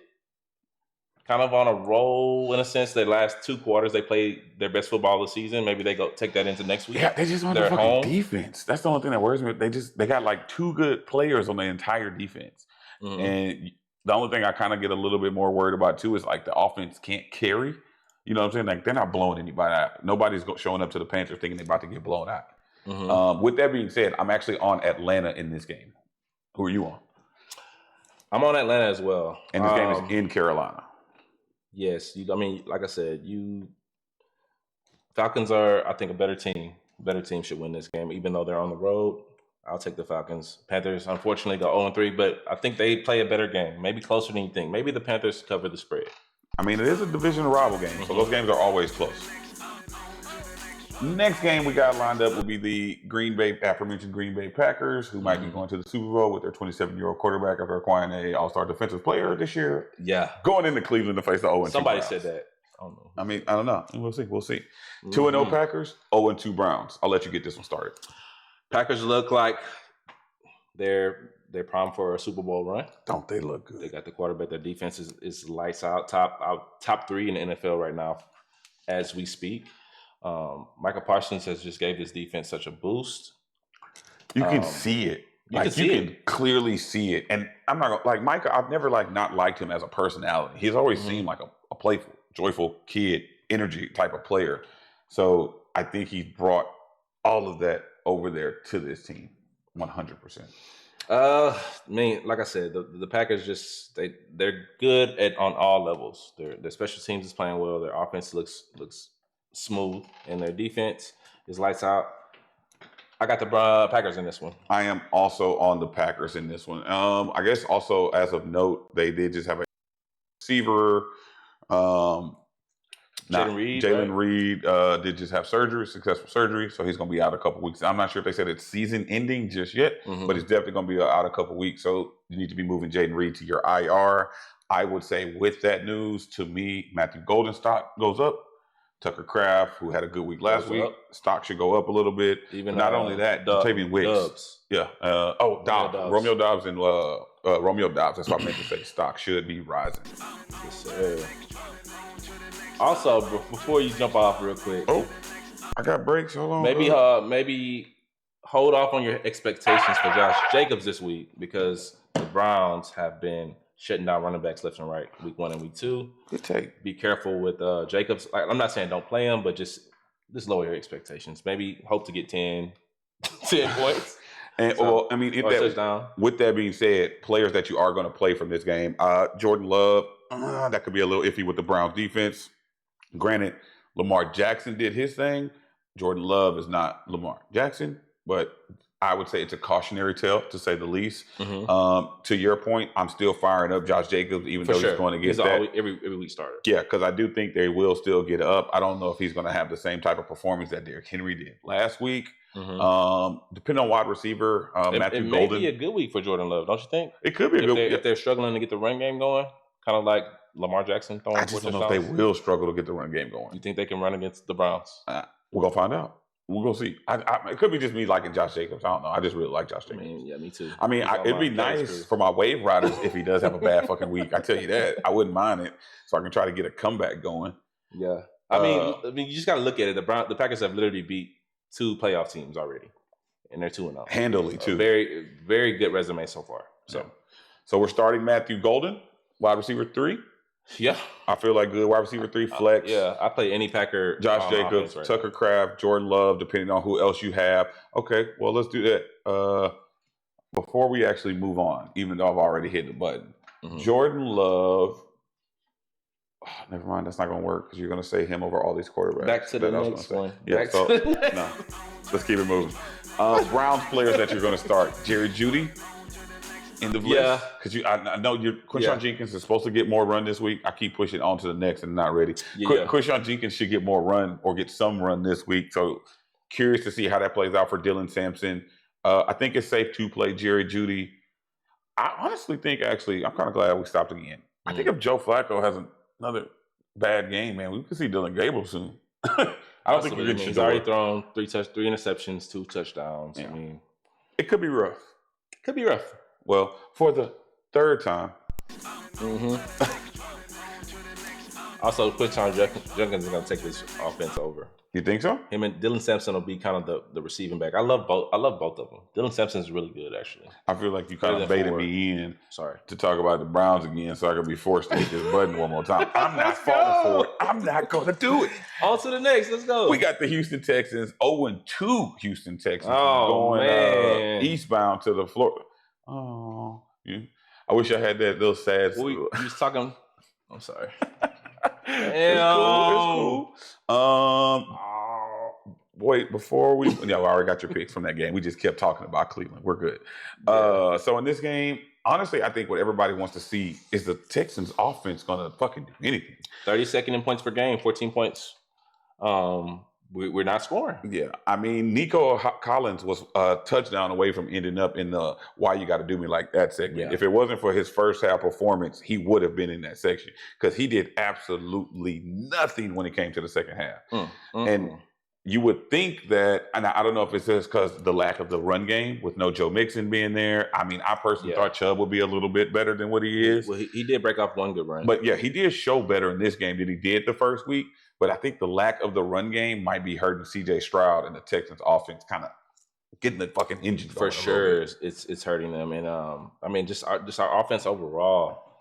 kind of on a roll in a sense. Their last 2 quarters, they played their best football of the season. Maybe they go take that into next week. Yeah, they just want the fucking defense. That's the only thing that worries me. They got like 2 good players on the entire defense. Mm-hmm. And the only thing I kind of get a little bit more worried about too is like the offense can't carry. You know what I'm saying? Like they're not blowing anybody out. Nobody's showing up to the Panthers thinking they're about to get blown out. Mm-hmm. With that being said, I'm actually on Atlanta in this game. Who are you on? I'm on Atlanta as well. And this game is in Carolina. Yes. Like I said, Falcons are, I think, a better team. Better team should win this game, even though they're on the road. I'll take the Falcons. Panthers, unfortunately, go 0-3, but I think they play a better game. Maybe closer than you think. Maybe the Panthers cover the spread. I mean, it is a divisional rival game, so those games are always close. Next game we got lined up will be the aforementioned Green Bay Packers, who might be going to the Super Bowl with their 27-year-old quarterback after acquiring an all-star defensive player this year. Yeah. Going into Cleveland to face the 0-2 Somebody Browns. said that. I don't know. I mean, I don't know. We'll see. 2-0 Packers, 0-2 Browns. I'll let you get this one started. Packers look like they're primed for a Super Bowl run. Don't they look good? They got the quarterback. Their defense is lights out, top 3 in the NFL right now as we speak. Michael Parsons has just gave this defense such a boost. You can see it. You can clearly see it. And I'm not like Micah. I've never not liked him as a personality. He's always seemed like a playful, joyful kid, energy type of player. So I think he brought all of that over there to this team, 100%. Like I said, the Packers they're good on all levels. Their special teams is playing well. Their offense looks smooth, and their defense is lights out. I got the Packers in this one. I am also on the Packers in this one. I guess also as of note, they did just have a receiver. Jalen Reed did just have successful surgery, so he's going to be out a couple weeks. I'm not sure if they said it's season ending just yet, but he's definitely going to be out a couple weeks. So you need to be moving Jaden Reed to your IR. I would say with that news, to me, Matthew Golden's stock goes up. Tucker Kraft, who had a good week last week, stock should go up a little bit. Even not only that, Jatavian Wicks. Dobbs. Yeah. Dobbs. Romeo Dobbs and Romeo Dobbs. That's what I meant to say. Stock should be rising. Yes, sir. Also, before you jump off real quick. Oh, I got breaks. Hold on. Maybe hold off on your expectations for Josh Jacobs this week because the Browns have been shutting down running backs left and right, week 1 and week 2. Good take. Be careful with Jacobs. I'm not saying don't play him, but just lower your expectations. Maybe hope to get 10 points. And touchdown. With that being said, players that you are going to play from this game, Jordan Love, that could be a little iffy with the Browns defense. Granted, Lamar Jackson did his thing. Jordan Love is not Lamar Jackson, but I would say it's a cautionary tale, to say the least. Mm-hmm. To your point, I'm still firing up Josh Jacobs, even though he's going to get he's that. Every week starter. Yeah, because I do think they will still get up. I don't know if he's going to have the same type of performance that Derrick Henry did last week. Mm-hmm. Depending on wide receiver, Matthew Golden. It may be a good week for Jordan Love, don't you think? It could be a good week. If they're struggling to get the run game going, kind of like Lamar Jackson throwing. I just don't know if they will struggle to get the run game going. You think they can run against the Browns? We're going to find out. We're going to see. It could be just me liking Josh Jacobs. I don't know. I just really like Josh Jacobs. Me too. It'd be nice for my wave riders if he does have a bad fucking week. I tell you that. I wouldn't mind it, so I can try to get a comeback going. Yeah. I mean, you just got to look at it. The Packers have literally beat 2 playoff teams already, and they're 2-0. Handily, too. Very, very good resume so far. So we're starting Matthew Golden, wide receiver 3. Yeah. I feel like good wide receiver 3 flex. I play any Packer. Josh Jacobs, Tucker Kraft, Jordan Love, depending on who else you have. Okay, well, let's do that. Before we actually move on, even though I've already hit the button, Jordan Love. Oh, never mind, that's not going to work because you're going to say him over all these quarterbacks. Back to the next one. Yeah, no. Let's keep it moving. Browns players that you're going to start. Jerry Jeudy. In the list, because I know Quinshon Jenkins is supposed to get more run this week. I keep pushing on to the next and not ready. Quinshon Jenkins should get more run or get some run this week. So curious to see how that plays out for Dylan Sampson. I think it's safe to play Jerry Jeudy. I honestly think, I'm kind of glad we stopped again. I think if Joe Flacco has another bad game, man, we could see Dylan Gabriel soon. I don't think he's already thrown 3 interceptions, 2 touchdowns. Yeah. I mean, it could be rough. Could be rough. Well, for the 3rd time. Also, Quinshon Jenkins is going to take this offense over. You think so? Him and Dylan Sampson will be kind of the receiving back. I love both of them. Dylan Sampson is really good, actually. I feel like you kind of baited me in to talk about the Browns again so I could be forced to hit this button one more time. I'm not falling for it. I'm not going to do it. On to the next. Let's go. We got the Houston Texans, 0-2 Houston Texans. Oh, going eastbound to the Florida. Oh, yeah. I wish I had that little sad. You was talking. I'm sorry. It's cool. Wait, before we, I already got your picks from that game. We just kept talking about Cleveland. We're good. So in this game, honestly, I think what everybody wants to see is the Texans offense going to fucking do anything. 32nd in points per game, 14 points. We're not scoring. Yeah. I mean, Nico Collins was a touchdown away from ending up in the why you got to do me like that segment. Yeah. If it wasn't for his first half performance, he would have been in that section because he did absolutely nothing when it came to the second half. And you would think that, and I don't know if it's just because the lack of the run game with no Joe Mixon being there. I mean, I personally thought Chubb would be a little bit better than what he is. Well, he did break off one good run. But yeah, he did show better in this game than he did the first week. But I think the lack of the run game might be hurting C.J. Stroud and the Texans offense kind of getting the fucking engine going. For sure, it's hurting them. And I mean, just our offense overall,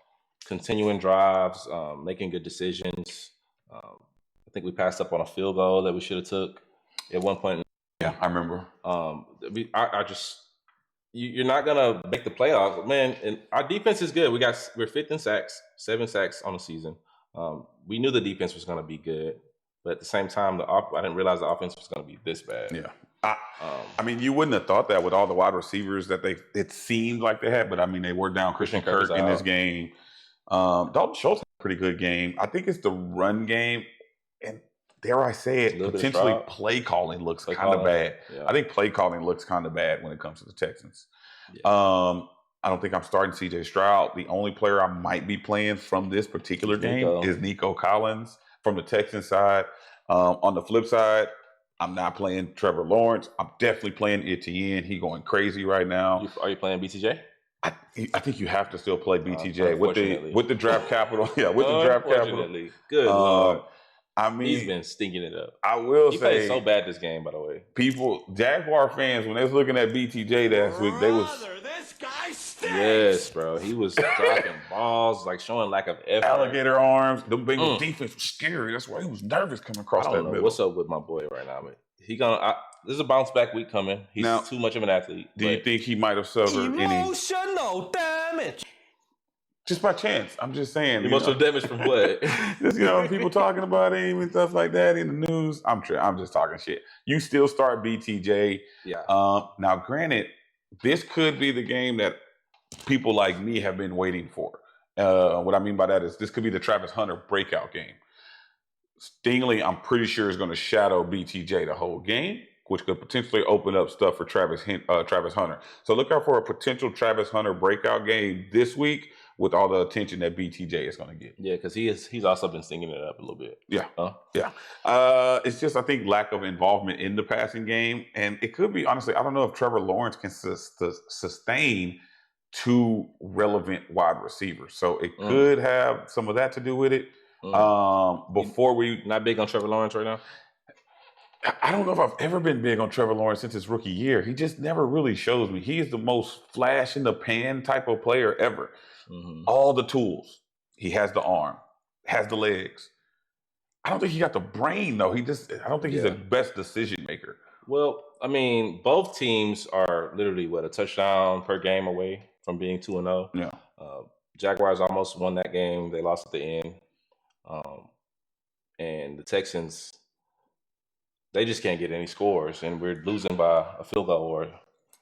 continuing drives, making good decisions. I think we passed up on a field goal that we should have took at one point. Yeah, I remember. You're not gonna make the playoffs, man. And our defense is good. We're 5th in sacks, 7 sacks on the season. We knew the defense was going to be good, but at the same time, I didn't realize the offense was going to be this bad. Yeah. I mean, you wouldn't have thought that with all the wide receivers that it seemed like they had, but I mean, they were down Christian Kirk in this game. Dalton Schultz had a pretty good game. I think it's the run game, and dare I say it, potentially play calling looks kind of bad. Yeah. I think play calling looks kind of bad when it comes to the Texans. Yeah. I don't think I'm starting C.J. Stroud. The only player I might be playing from this particular game is Nico Collins from the Texans side. On the flip side, I'm not playing Trevor Lawrence. I'm definitely playing Etienne. He's going crazy right now. Are you playing BTJ? I think you have to still play BTJ with the draft capital. Yeah, with the draft capital. Good Lord. I mean, He's been stinking it up. I will He say, played so bad this game, by the way. Jaguar fans, when they was looking at BTJ last week, they was This guy stinks. Yes, bro. He was dropping balls, like showing lack of effort. alligator arms. The Bengals defense was scary. That's why he was nervous coming across I that don't know middle. what's up with my boy right now, man. There's a bounce back week coming. He's Now, too much of an athlete. Do you think he might have suffered any Emotional damage. just by chance? I'm just saying. emotional damage from what? Just people talking about him and stuff like that in the news. I'm just talking shit. You still start BTJ. Yeah. Now, granted, this could be the game that people like me have been waiting for. What I mean by that is this could be the Travis Hunter breakout game. Stingley, I'm pretty sure, is going to shadow BTJ the whole game, which could potentially open up stuff for Travis Hunter. So look out for a potential Travis Hunter breakout game this week with all the attention that BTJ is going to get. Yeah, because he's also been singing it up a little bit. Yeah. Huh? Yeah. It's just, I think, lack of involvement in the passing game. And it could be, honestly, I don't know if Trevor Lawrence can sustain two relevant wide receivers. So it could have some of that to do with it. Before we Not big on Trevor Lawrence right now? I don't know if I've ever been big on Trevor Lawrence since his rookie year. He just never really shows me. He is the most flash in the pan type of player ever. Mm-hmm. All the tools. He has the arm, has the legs. I don't think he got the brain though. I don't think he's the best decision maker. Well, I mean, both teams are literally a touchdown per game away from being 2-0. Yeah. Jaguars almost won that game. They lost at the end. And the Texans, they just can't get any scores, and we're losing by a field goal or.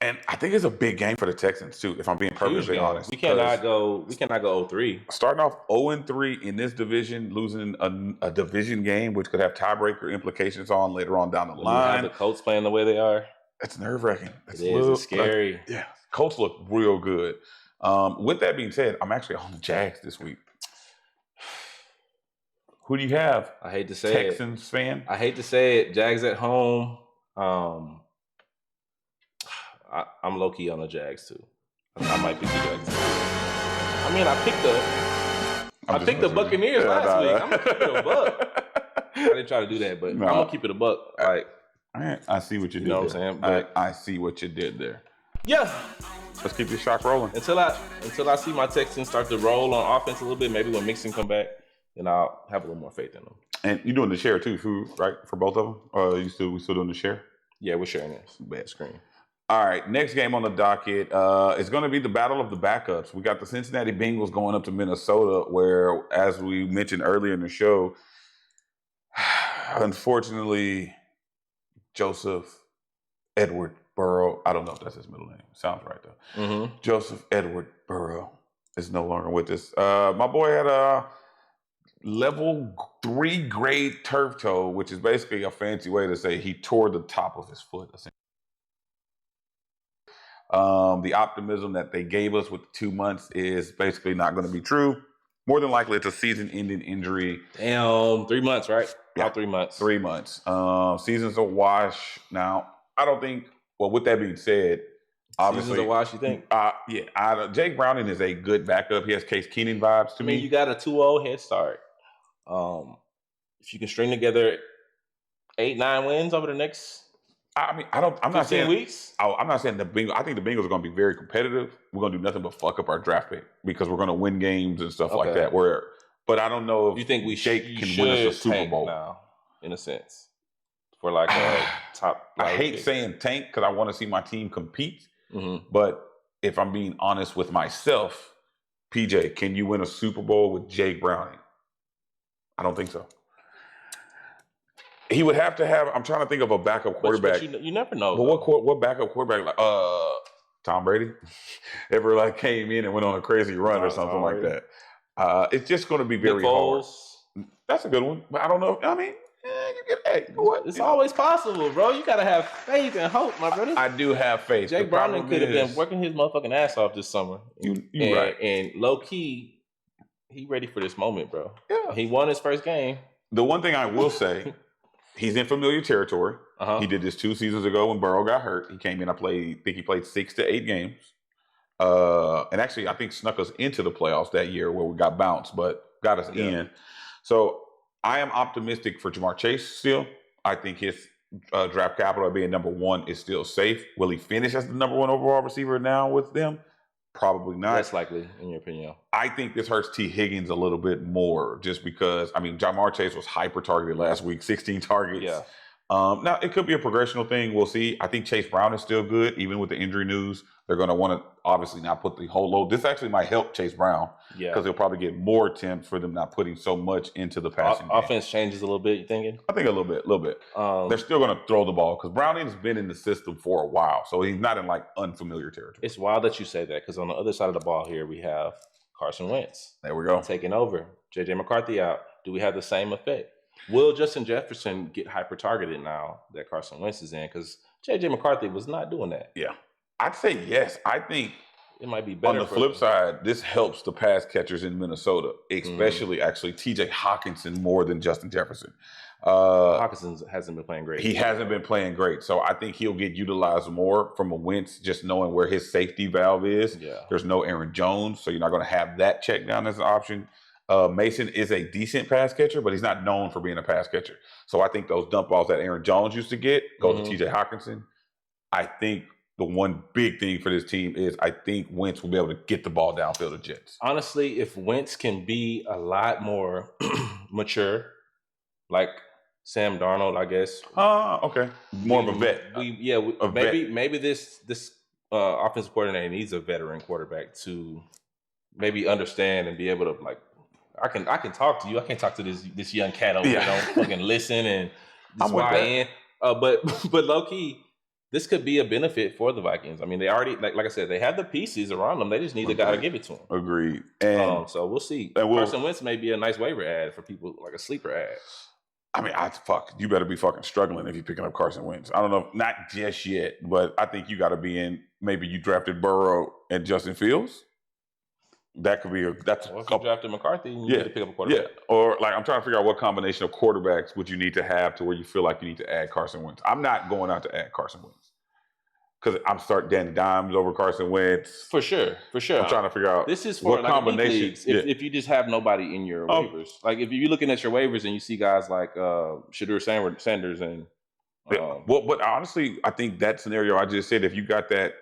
And I think it's a big game for the Texans too, if I'm being perfectly honest. We cannot go 0-3. Starting off 0-3 in this division, losing a division game, which could have tiebreaker implications on later on down the When line. you have the Colts playing the way they are. It's nerve-wracking. It's scary. Yeah, Colts look real good. With that being said, I'm actually on the Jags this week. Who do you have? I hate to say Texans fan? I hate to say it. Jags at home. I'm low-key on the Jags, too. I might pick the Jags, too. I mean, I picked the Buccaneers last week. I'm going to keep it a buck. I didn't try to do that, but I'm going to keep it a buck. Like, all right, I see what you did. know what I'm saying? But I see what you did there. yeah, Let's keep this shock rolling. until I see my Texans start to roll on offense a little bit, maybe when Mixon come back, then I'll have a little more faith in them. And you're doing the share too, right? For both of them? We still doing the share? Yeah, we're sharing this. Bad screen. All right, next game on the docket is going to be the battle of the backups. We got the Cincinnati Bengals going up to Minnesota, where, as we mentioned earlier in the show, unfortunately, Joseph Edward Burrow, I don't know if that's his middle name. Sounds right, though. Mm-hmm. Joseph Edward Burrow is no longer with us. My boy had a level 3 grade turf toe, which is basically a fancy way to say he tore the top of his foot. The optimism that they gave us with 2 months is basically not going to be true. More than likely, it's a season-ending injury. Damn, 3 months, right? Yeah. About 3 months. 3 months. Season's a wash. Now, I don't think. Well, with that being said, obviously, Season's a wash, you think? Jake Browning is a good backup. He has Case Keenum vibes to I me. mean, you got a 2-0 head start. If you can string together 8-9 wins over the next I'm not 15 saying weeks. I'm not saying the Bengals. I think the Bengals are going to be very competitive. We're going to do nothing but fuck up our draft pick because we're going to win games and stuff like that. But I don't know if You think Jake you can win us a should Super tank Bowl. now, in a sense, for like a top. I hate pick. saying tank because I want to see my team compete. Mhm. But if I'm being honest with myself, PJ, can you win a Super Bowl with Jake Browning? I don't think so. He would have to have. I'm trying to think of a backup quarterback. But you never know. But what backup quarterback like Tom Brady ever like came in and went on a crazy run or something like that? It's just going to be very hard. That's a good one, but I don't know. I mean, what? It's always possible, bro. You gotta have faith and hope, my brother. I do have faith. Jake Browning could have been working his motherfucking ass off this summer. You and, right. And low key, he ready for this moment, bro. Yeah. He won his first game. The one thing I will say, he's in familiar territory. Uh-huh. He did this 2 seasons ago when Burrow got hurt. He came in. I think he played 6 to 8 games. And actually, I think snuck us into the playoffs that year where we got bounced, but got us in. So I am optimistic for Jamar Chase still. I think his draft capital being number one is still safe. Will he finish as the number one overall receiver now with them? Probably not. Less likely, in your opinion. I think this hurts T. Higgins a little bit more just because, Jamar Chase was hyper-targeted last week, 16 targets. Yeah. Now, it could be a progressional thing. We'll see. I think Chase Brown is still good, even with the injury news. They're going to want to obviously not put the whole load. This actually might help Chase Brown because he'll probably get more attempts for them not putting so much into the passing game. Offense changes a little bit, you thinking? I think a little bit. They're still going to throw the ball because Browning's been in the system for a while, so he's not in like unfamiliar territory. It's wild that you say that because on the other side of the ball here, we have Carson Wentz. There we go. Taking over. J.J. McCarthy out. Do we have the same effect? Will Justin Jefferson get hyper-targeted now that Carson Wentz is in? Because J.J. McCarthy was not doing that. Yeah. I'd say yes. I think it might be better. On the flip side, this helps the pass catchers in Minnesota, especially actually T.J. Hawkinson more than Justin Jefferson. Hawkinson hasn't been playing great. He hasn't been playing great. So I think he'll get utilized more from a Wentz, just knowing where his safety valve is. Yeah. There's no Aaron Jones, so you're not going to have that check down as an option. Mason is a decent pass catcher, but he's not known for being a pass catcher. So I think those dump balls that Aaron Jones used to get go to T.J. Hawkinson. I think the one big thing for this team is I think Wentz will be able to get the ball downfield to Jets. Honestly, if Wentz can be a lot more mature, like Sam Darnold, I guess. Okay. More of a vet. Maybe this offensive coordinator needs a veteran quarterback to maybe understand and be able to like. I can talk to you. I can't talk to this young cat over here. Don't fucking listen and this YN. But low key, this could be a benefit for the Vikings. I mean, they already like I said, they have the pieces around them. They just need the guy to give it to them. Agreed. And so we'll see. Carson Wentz may be a nice waiver ad for people, like a sleeper ad. I mean, you better be fucking struggling if you're picking up Carson Wentz. I don't know, not just yet, but I think you got to be in. Maybe you drafted Burrow and Justin Fields. That could be that's if you drafted McCarthy, you need to pick up a quarterback. Yeah, or like I'm trying to figure out what combination of quarterbacks would you need to have to where you feel like you need to add Carson Wentz. I'm not going out to add Carson Wentz because I'm starting Danny Dimes over Carson Wentz. For sure. I'm trying to figure out this is for what like combination. If you just have nobody in your waivers, like if you're looking at your waivers and you see guys like Shadur Sanders and but honestly, I think that scenario I just said, if you got that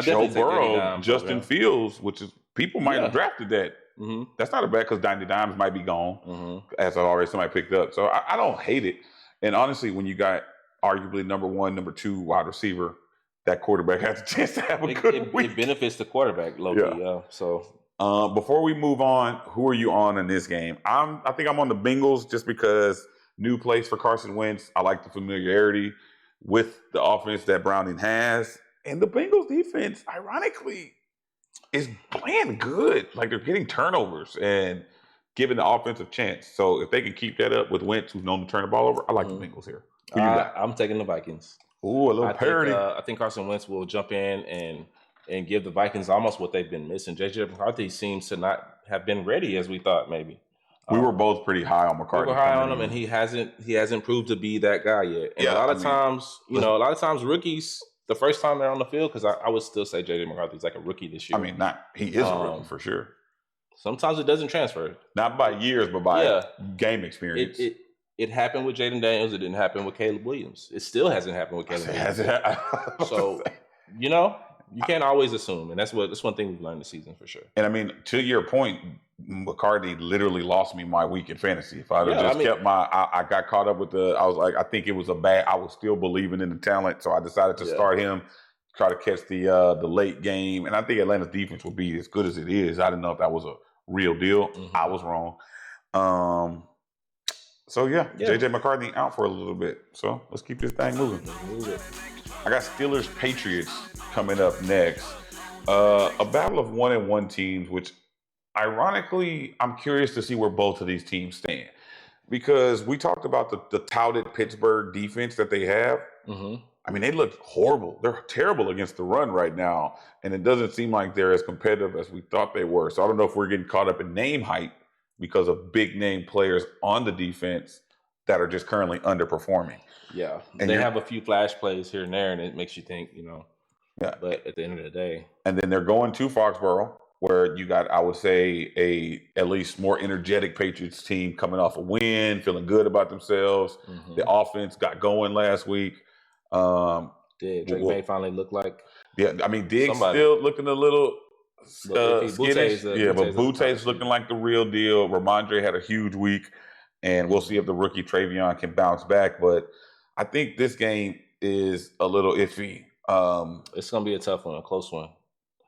Joe Burrow, Justin Fields, which is people might have drafted that. Mm-hmm. That's not a bad because Danny Dimes might be gone, as already somebody picked up. So I don't hate it. And honestly, when you got arguably number one, number two wide receiver, that quarterback has a chance to have a good week. It benefits the quarterback, low-key. So before we move on, who are you on in this game? I think I'm on the Bengals just because new place for Carson Wentz. I like the familiarity with the offense that Browning has. And the Bengals defense, ironically, is playing good. Like they're getting turnovers and giving the offensive chance. So if they can keep that up with Wentz, who's known to turn the ball over, I like the Bengals here. Who you got? I'm taking the Vikings. Ooh, a little parity. I think Carson Wentz will jump in and give the Vikings almost what they've been missing. J.J. McCarthy seems to not have been ready as we thought maybe. We were both pretty high on McCarthy. We were high on him, and he hasn't proved to be that guy yet. And a lot of times rookies, the first time they're on the field, because I would still say J.J. McCarthy's like a rookie this year. I mean, he is a rookie for sure. Sometimes it doesn't transfer. Not by years, but by game experience. It happened with Jaden Daniels. It didn't happen with Caleb Williams. It still hasn't happened with Caleb Williams. So, you can't always assume. And that's one thing we've learned this season for sure. And I mean, to your point, McCarthy literally lost me my week in fantasy. If I'd have kept I got caught up with I was like, I think it was I was still believing in the talent. So I decided to start him, try to catch the late game. And I think Atlanta's defense will be as good as it is. I didn't know if that was a real deal. Mm-hmm. I was wrong. So J.J. McCarthy out for a little bit. So let's keep this thing moving. I got Steelers Patriots coming up next. A battle of 1-1 teams, which ironically, I'm curious to see where both of these teams stand. Because we talked about the touted Pittsburgh defense that they have. Mm-hmm. I mean, they look horrible. They're terrible against the run right now. And it doesn't seem like they're as competitive as we thought they were. So I don't know if we're getting caught up in name hype because of big name players on the defense that are just currently underperforming. Yeah. And they have a few flash plays here and there, and it makes you think, Yeah. But at the end of the day. And then they're going to Foxborough. where you got, I would say, at least more energetic Patriots team coming off a win, feeling good about themselves. Mhm. The offense got going last week. Did Drake well, May finally look like Yeah, I mean, Diggs somebody? still looking a little Look, skittish. Butte's But the top Butte's looking like the real deal. Ramondre had a huge week, and we'll see if the rookie Travion can bounce back. But I think this game is a little iffy. It's gonna be a tough one, a close one.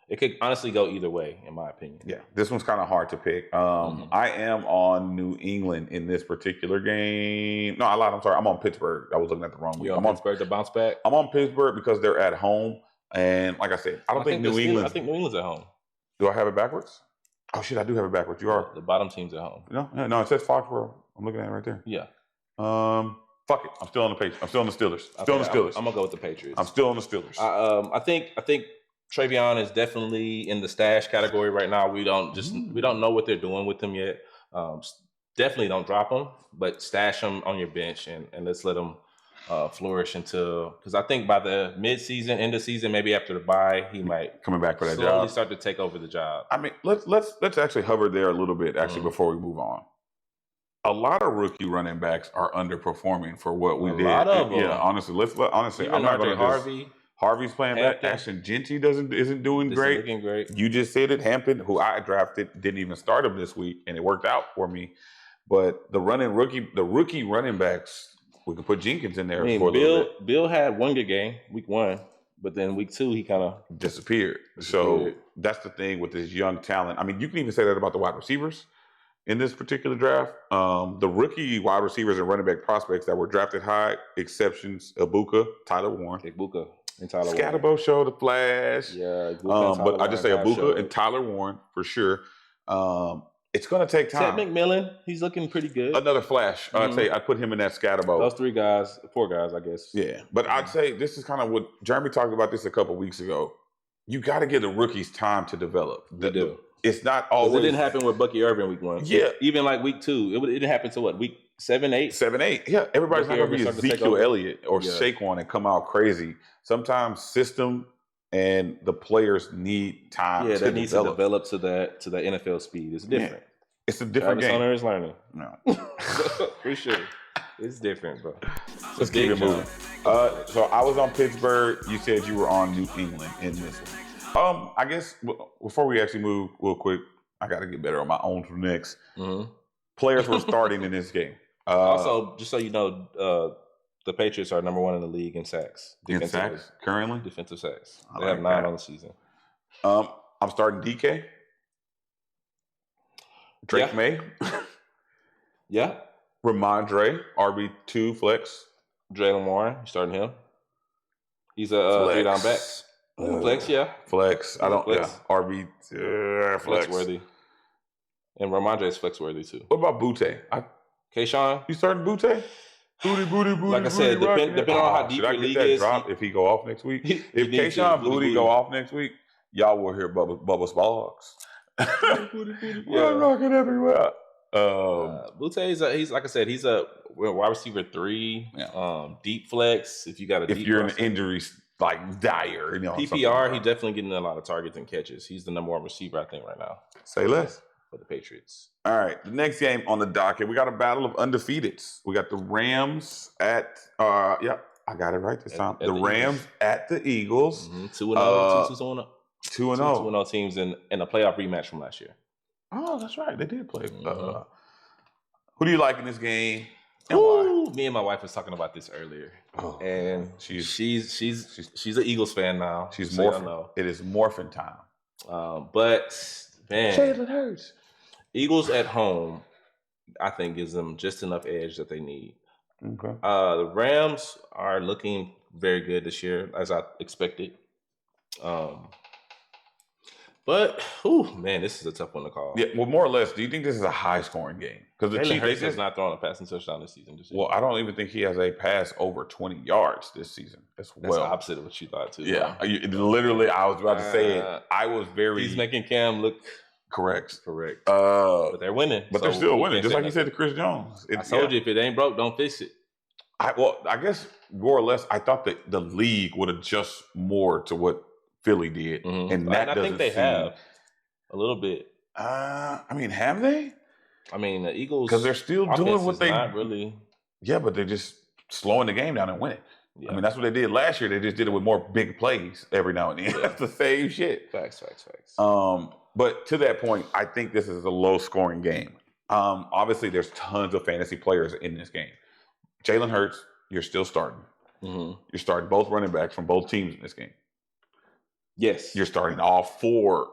It could honestly go either way, in my opinion. Yeah, this one's kind of hard to pick. I am on New England in this particular game. No, I lied. I'm sorry. I'm on Pittsburgh. I was looking at the wrong week. You I'm on Pittsburgh to bounce back? I'm on Pittsburgh because they're at home, and like I said, I think New England. I think New England's at home. Do I have it backwards? Oh shit, I do have it backwards. You are. The bottom team's at home. No, it says Foxborough. I'm looking at it right there. Yeah. Fuck it. I'm still on the page. I'm still on the Steelers. Still on the Steelers. I'm gonna go with the Patriots. I'm still on the Steelers. I think Travion is definitely in the stash category right now. We don't know what they're doing with him yet. Definitely don't drop him, but stash him on your bench and let's let him flourish until, because I think by the mid-season, end of season, maybe after the bye, he might coming back for that slowly job. start to take over the job. I mean, let's actually hover there a little bit before we move on. A lot of rookie running backs are underperforming for what we did. A lot of them. Yeah, honestly, Even I'm not RJ going to Harvey. Harvey's playing back. Hampton. Ashton Genty isn't doing great. Looking great. You just said it. Hampton, who I drafted, didn't even start him this week, and it worked out for me. But the rookie running backs, we could put Jenkins in there for a little bit. Bill had one good game, week 1, but then week 2 he kind of disappeared. So that's the thing with this young talent. I mean, you can even say that about the wide receivers in this particular draft. The rookie wide receivers and running back prospects that were drafted high, exceptions, Ibuka, Tyler Warren. Ibuka and Tyler Warren. Scatterbo showed a flash. Yeah, but I just say Ibuka and Tyler Warren for sure. It's going to take time. Ted McMillan, he's looking pretty good. Another flash. I'd say I put him in that Scatterbo. Those 4 guys, I guess. Yeah, but I'd say this is kind of what Jeremy talked about this a couple weeks ago. You got to give the rookies time to develop. They do. It's not always. It didn't happen with Bucky Irvin week 1. Yeah. Even like week 2. It didn't happen to what, week 7, 8? 7, 8. Yeah, everybody's not going to be Ezekiel Elliott or Saquon and come out crazy. Sometimes system and the players need time to needs to develop to that NFL speed. It's different. Yeah. It's a different game. Hunter is learning. No. For sure. It's different, bro. Let's keep it moving. So I was on Pittsburgh. You said you were on New England in this one. I guess before we actually move real quick, I got to get better on my own for next. Mm-hmm. Players were starting in this game. Also, just so you know, the Patriots are number 1 in the league in sacks. In sacks currently? Defensive sacks. I They like have 9 that. on the season. I'm starting DK. Drake May. Yeah. Ramondre, RB2 flex. Jalen Warren, you starting him? He's a 3-down back. Flex, yeah. Flex. I don't. Flex. Yeah. RB flex. Worthy. And Ramondre is flex worthy too. What about Butte? Kayshawn? You starting Butte? Booty. Like I said, depending on how deep should I your get league that is, drop if he go off next week? You If need to. Kayshawn Booty. Booty go off next week, y'all will hear Bubba's Blogs. We're rocking everywhere. Butte he's like I said, he's a wide receiver 3, deep flex. If you got a if deep you're in roster. injuries like dire, PPR, he's definitely getting a lot of targets and catches. He's the number 1 receiver, I think, right now say less. for the Patriots. All right, the next game on the docket, we got a battle of undefeateds. We got the Rams at I got it right this time. At the the Rams at the Eagles. 2-0, 2-0. 2-0. 2-0 teams in a playoff rematch from last year. Oh, that's right. They did play. Mhm. Who do you like in this game? And why? Ooh, me and my wife was talking about this earlier, and she's an Eagles fan now. She's so morphing. know. It is morphin' time. But man, Jalen Hurts. Eagles at home, I think gives them just enough edge that they need. Okay. The Rams are looking very good this year, as I expected. But, man, this is a tough one to call. Yeah, well, more or less, do you think this is a high-scoring game? Because the Jalen Chiefs Hurts has not thrown a passing touchdown this season. Well, I don't even think he has a pass over 20 yards this season as That's well. the opposite of what you thought, too. Yeah, literally, I was about to say it. I was very He's making Cam look correct. But they're winning. But they're still winning, just like you said to Chris Jones. I told you, if it ain't broke, don't fix it. I guess more or less, I thought that the league would adjust more to what Philly did, and that I think they have. A little bit. I mean, have they? I mean, the Eagles Because they're still doing offense what is they not really. Yeah, but they're just slowing the game down and winning. Yeah. I mean, that's what they did last year. They just did it with more big plays every now and then. Yeah. That's the same shit. Facts. But to that point, I think this is a low-scoring game. Obviously, there's tons of fantasy players in this game. Jalen Hurts, you're still starting. Mm-hmm. You're starting both running backs from both teams in this game. Yes. You're starting all 4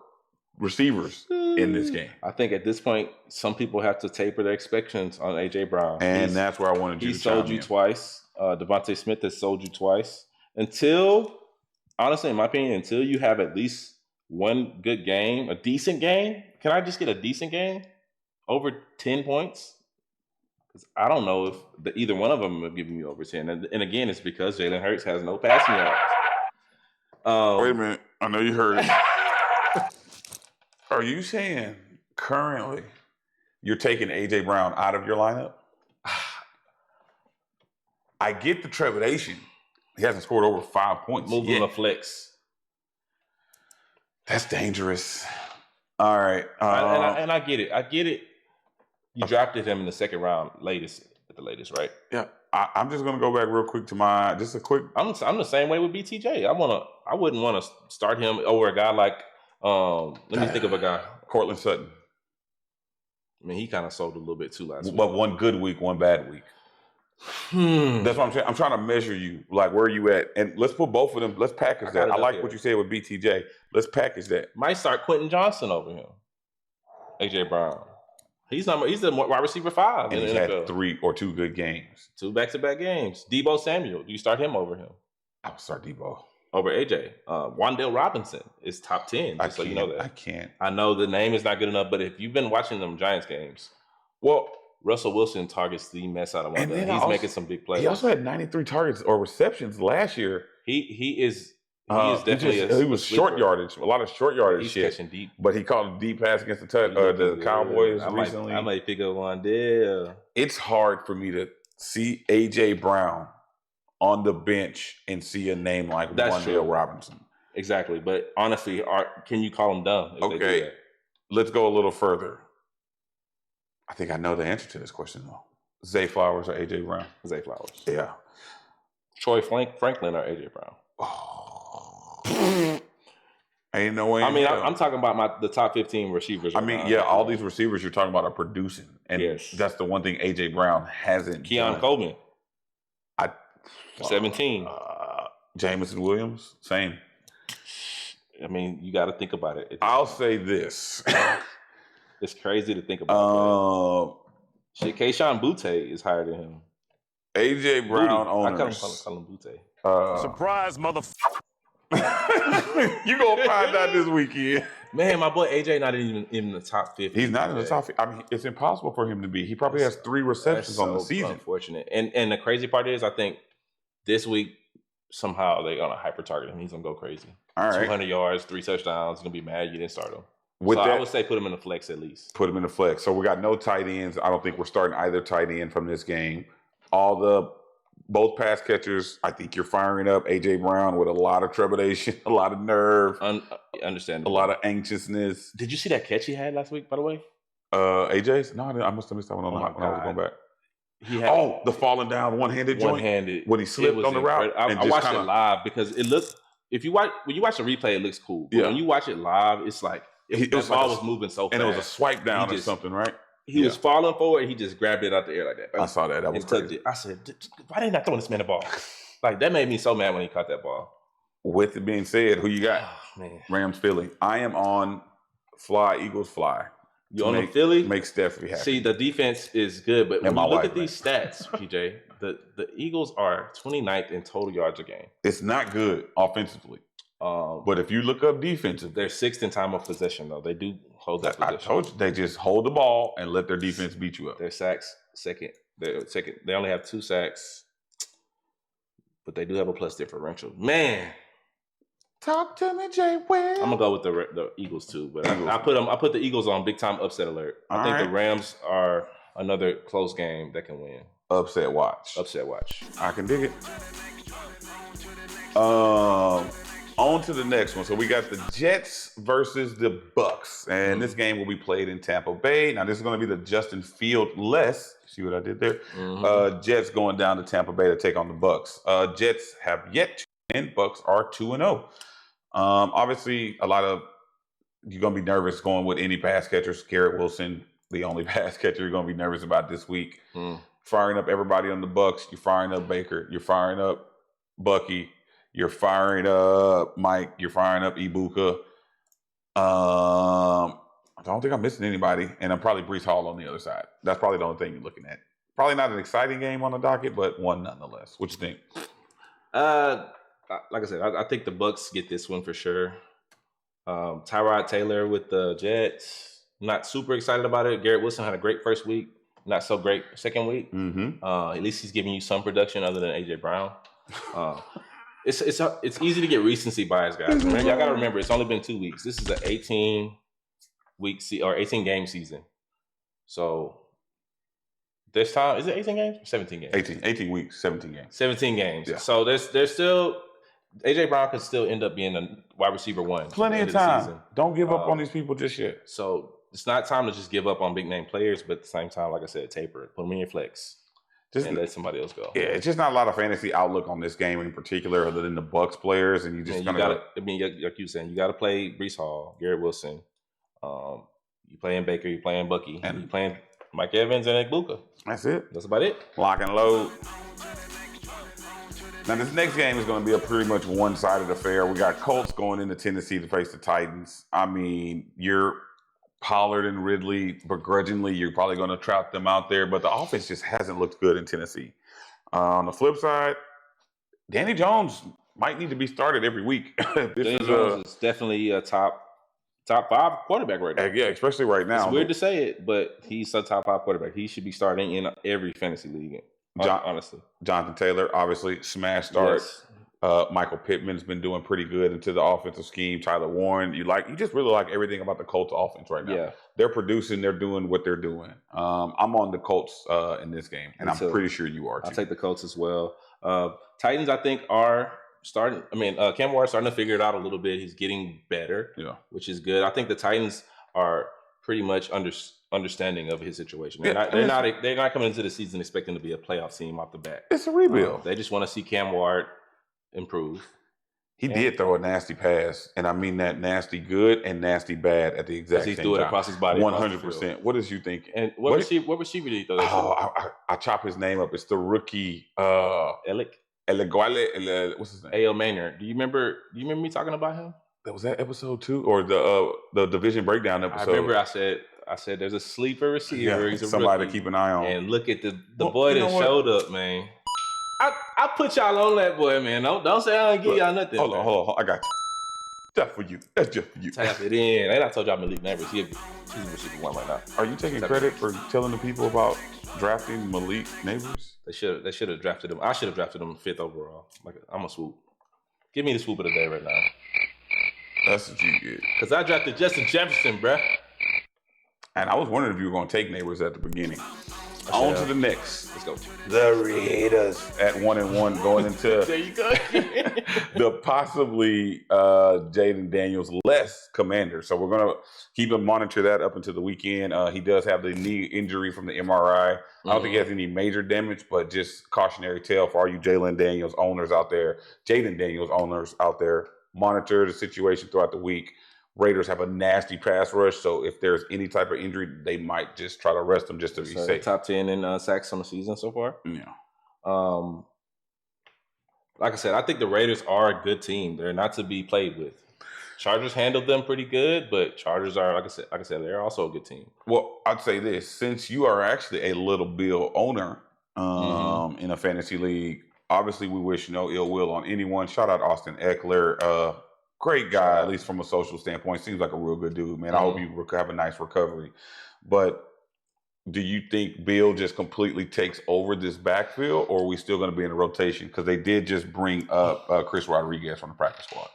receivers in this game. I think at this point, some people have to taper their expectations on A.J. Brown. And that's where I wanted you He to sold chime you in. twice. Devontae Smith has sold you twice. Honestly, in my opinion, until you have at least one good game, a decent game. Can I just get a decent game? Over 10 points? Because I don't know if either one of them are giving you over 10. And again, it's because Jalen Hurts has no passing yards. Wait a minute. I know you heard it. Are you saying currently you're taking A.J. Brown out of your lineup? I get the trepidation. He hasn't scored over 5 points Move yet. him to flex. That's dangerous. All right. And I get it. I get it. You drafted him in the second round, at the latest, right? Yeah. I'm just going to go back real quick to just a quick. I'm the same way with BTJ. I wouldn't want to start him over a guy like let me think of a guy. Cortland Sutton. I mean, he kind of sold a little bit too last week. But one good week, one bad week. That's what I'm saying. I'm trying to measure you, like where you at, and let's put both of them. Let's package that. I like what you said with BTJ. Let's package that. Might start Quentin Johnson over him. AJ Brown. He's the wide receiver 5 And in he's the had NFL. 3 or 2 good games. 2 back-to-back games. Debo Samuel. Do you start him over him? I would start Debo. Over AJ. Wan'Dale Robinson is top 10. Just so you know that. I can't. I know the name is not good enough, but if you've been watching them Giants games, well, Russell Wilson targets the mess out of one. He's making some big plays. He also had 93 targets or receptions last year. He is definitely he was short yardage, a lot of short yardage He's shit. catching deep. But he caught a deep pass against the Cowboys recently. I might pick up Wan'Dale. It's hard for me to see AJ Brown on the bench and see a name like Wan'Dale Robinson. Exactly, but honestly, can you call him dumb? If they do Okay, that? let's go a little further. I think I know the answer to this question though. Zay Flowers or AJ Brown? Zay Flowers. Yeah. Troy Franklin or AJ Brown? Ain't no way. I mean, I'm talking about the top 15 receivers. I mean, yeah, all these receivers you're talking about are producing, and Yes. that's the one thing AJ Brown hasn't. Keon done. Coleman. I 17. Jameson Williams, same. I mean, you got to think about it. I'll say this. It's crazy to think about. Shit, Keyshawn Butte is higher than him. AJ Brown Booty. owners. I call him Butte. Surprise, motherfucker. You gonna find out this weekend. Man, my boy AJ not even in the top 50. He's not in the top. I mean, it's impossible for him to be. He probably has 3 receptions on the season. Unfortunate. And the crazy part is, I think this week somehow they're gonna hyper target him. He's gonna go crazy. All right. 200 yards, 3 touchdowns. He's gonna be mad you didn't start him. With so that, I would say put him in the flex at least. Put him in the flex. So we got no tight ends. I don't think we're starting either tight end from this game. Both pass catchers, I think you're firing up AJ Brown with a lot of trepidation, a lot of nerve, Understandable. a lot of anxiousness. Did you see that catch he had last week, by the way? AJ's? No, I must have missed that one when I was going back. He had the falling down one-handed joint? one-handed. When he slipped on the route? I watched it live because it looked, when you watch the replay, it looks cool. But when you watch it live, it's like, the ball was moving so fast. And it was a swipe down or something, right? He was falling forward and he just grabbed it out the air like that. I saw that. That was crazy. I said, why they not throwing this man the ball? Like, that made me so mad when he caught that ball. With it being said, who you got? Oh, man. Rams, Philly. I am on fly, Eagles fly. You on the Philly? Make Stephanie happy. See, the defense is good, but when you look at these stats, PJ, the Eagles are 29th in total yards a game. It's not good offensively. But if you look up defensively, they're 6th in time of possession, though. They do hold that possession. I told you, they just hold the ball and let their defense beat you up. Their sacks, second. They're second. They only have 2 sacks, but they do have a plus differential. Man, talk to me, Jay Will. I'm gonna go with the Eagles too, but I put the Eagles on big time upset alert. I think the Rams are another close game that can win. Upset watch. Upset watch. I can dig it. On to the next one. So we got the Jets versus the Bucks, and this game will be played in Tampa Bay. Now this is going to be the Justin Field-less. See what I did there? Jets going down to Tampa Bay to take on the Bucks. Jets have yet to win. Bucks are 2-0. Obviously, you're going to be nervous going with any pass catchers. Garrett Wilson, the only pass catcher you're going to be nervous about this week. Firing up everybody on the Bucks. You're firing up Baker. You're firing up Bucky. You're firing up Mike. You're firing up Ibuka. I don't think I'm missing anybody. And I'm probably Breece Hall on the other side. That's probably the only thing you're looking at. Probably not an exciting game on the docket, but one nonetheless. What you think? Like I said, I think the Bucks get this one for sure. Tyrod Taylor with the Jets. Not super excited about it. Garrett Wilson had a great first week. Not so great second week. At least he's giving you some production other than AJ Brown. It's easy to get recency bias, guys. Y'all got to remember, it's only been 2 weeks. This is an 18 game season. So this time, is it 18 games or 17 games? 18 weeks, 17 games. 17 games. Yeah. So there's still AJ Brown could still end up being a wide receiver 1. Plenty of time. Don't give up on these people just yet. So it's not time to just give up on big name players, but at the same time, like I said, taper. Put them in your flex. And let somebody else go. Yeah, it's just not a lot of fantasy outlook on this game in particular, other than the Bucks players, and you just like you saying, you got to play Breece Hall, Garrett Wilson. You playing Baker, you playing Bucky, and you playing Mike Evans and Ibuka. That's it. That's about it. Lock and load. Now this next game is going to be a pretty much one-sided affair. We got Colts going into Tennessee to face the Titans. I mean, you're Pollard and Ridley, begrudgingly, you're probably going to trot them out there, but the offense just hasn't looked good in Tennessee. On the flip side, Danny Jones might need to be started every week. Danny Jones is definitely a top 5 quarterback right now. Yeah, especially right now. It's weird to say it, but he's a top 5 quarterback. He should be starting in every fantasy league, honestly. Jonathan Taylor, obviously, smash start. Yes. Michael Pittman's been doing pretty good into the offensive scheme. Tyler Warren, you just really like everything about the Colts offense right now. Yeah. They're producing, they're doing what they're doing. I'm on the Colts in this game, and I'm pretty sure you are too. I'll take the Colts as well. Titans, I think, are starting. Cam Ward's starting to figure it out a little bit. He's getting better, which is good. I think the Titans are pretty much understanding of his situation. They're not coming into the season expecting to be a playoff team off the bat. It's a rebuild. They just want to see Cam Ward improve. He did throw a nasty pass, and I mean that nasty good and nasty bad at the exact same time. He threw it across his body. 100%. What is you thinking? And what receiver did he throw? I chop his name up. It's the rookie. What's his name? A.L. Maynard. Do you remember me talking about him? Was that episode 2 or the division breakdown episode? I remember I said there's a sleeper receiver. He's somebody rookie. to keep an eye on. And look at the boy that showed up, man. I put y'all on that boy, man. Don't say I don't give y'all nothing. Hold on. I got you. That's for you. That's just for you. Tap it in. And I told y'all Malik Neighbors. He's receiver 1 right now. Are you taking credit for telling the people about drafting Malik Neighbors? They should have drafted him. I should have drafted him 5th overall. I'm a swoop. Give me the swoop of the day right now. That's what you get. Because I drafted Justin Jefferson, bruh. And I was wondering if you were going to take Neighbors at the beginning. On to the next. Let's go. The Raiders at 1-1 going into there you go. the possibly Jaden Daniels less commander. So we're going to keep him monitor that up until the weekend. He does have the knee injury from the MRI. I don't think he has any major damage, but just cautionary tale for all you Jaden Daniels owners out there. Monitor the situation throughout the week. Raiders have a nasty pass rush, so if there's any type of injury, they might just try to rest them just to be safe. Top 10 in sacks on the season so far. Yeah. Like I said, I think the Raiders are a good team. They're not to be played with. Chargers handled them pretty good, but Chargers are, like I said, they're also a good team. Well, I'd say this: since you are actually a Little Bill owner in a fantasy league, obviously we wish no ill will on anyone. Shout out Austin Eckler. Great guy, at least from a social standpoint. Seems like a real good dude, man. I hope you have a nice recovery. But do you think Bill just completely takes over this backfield, or are we still going to be in a rotation? Because they did just bring up Chris Rodriguez from the practice squad.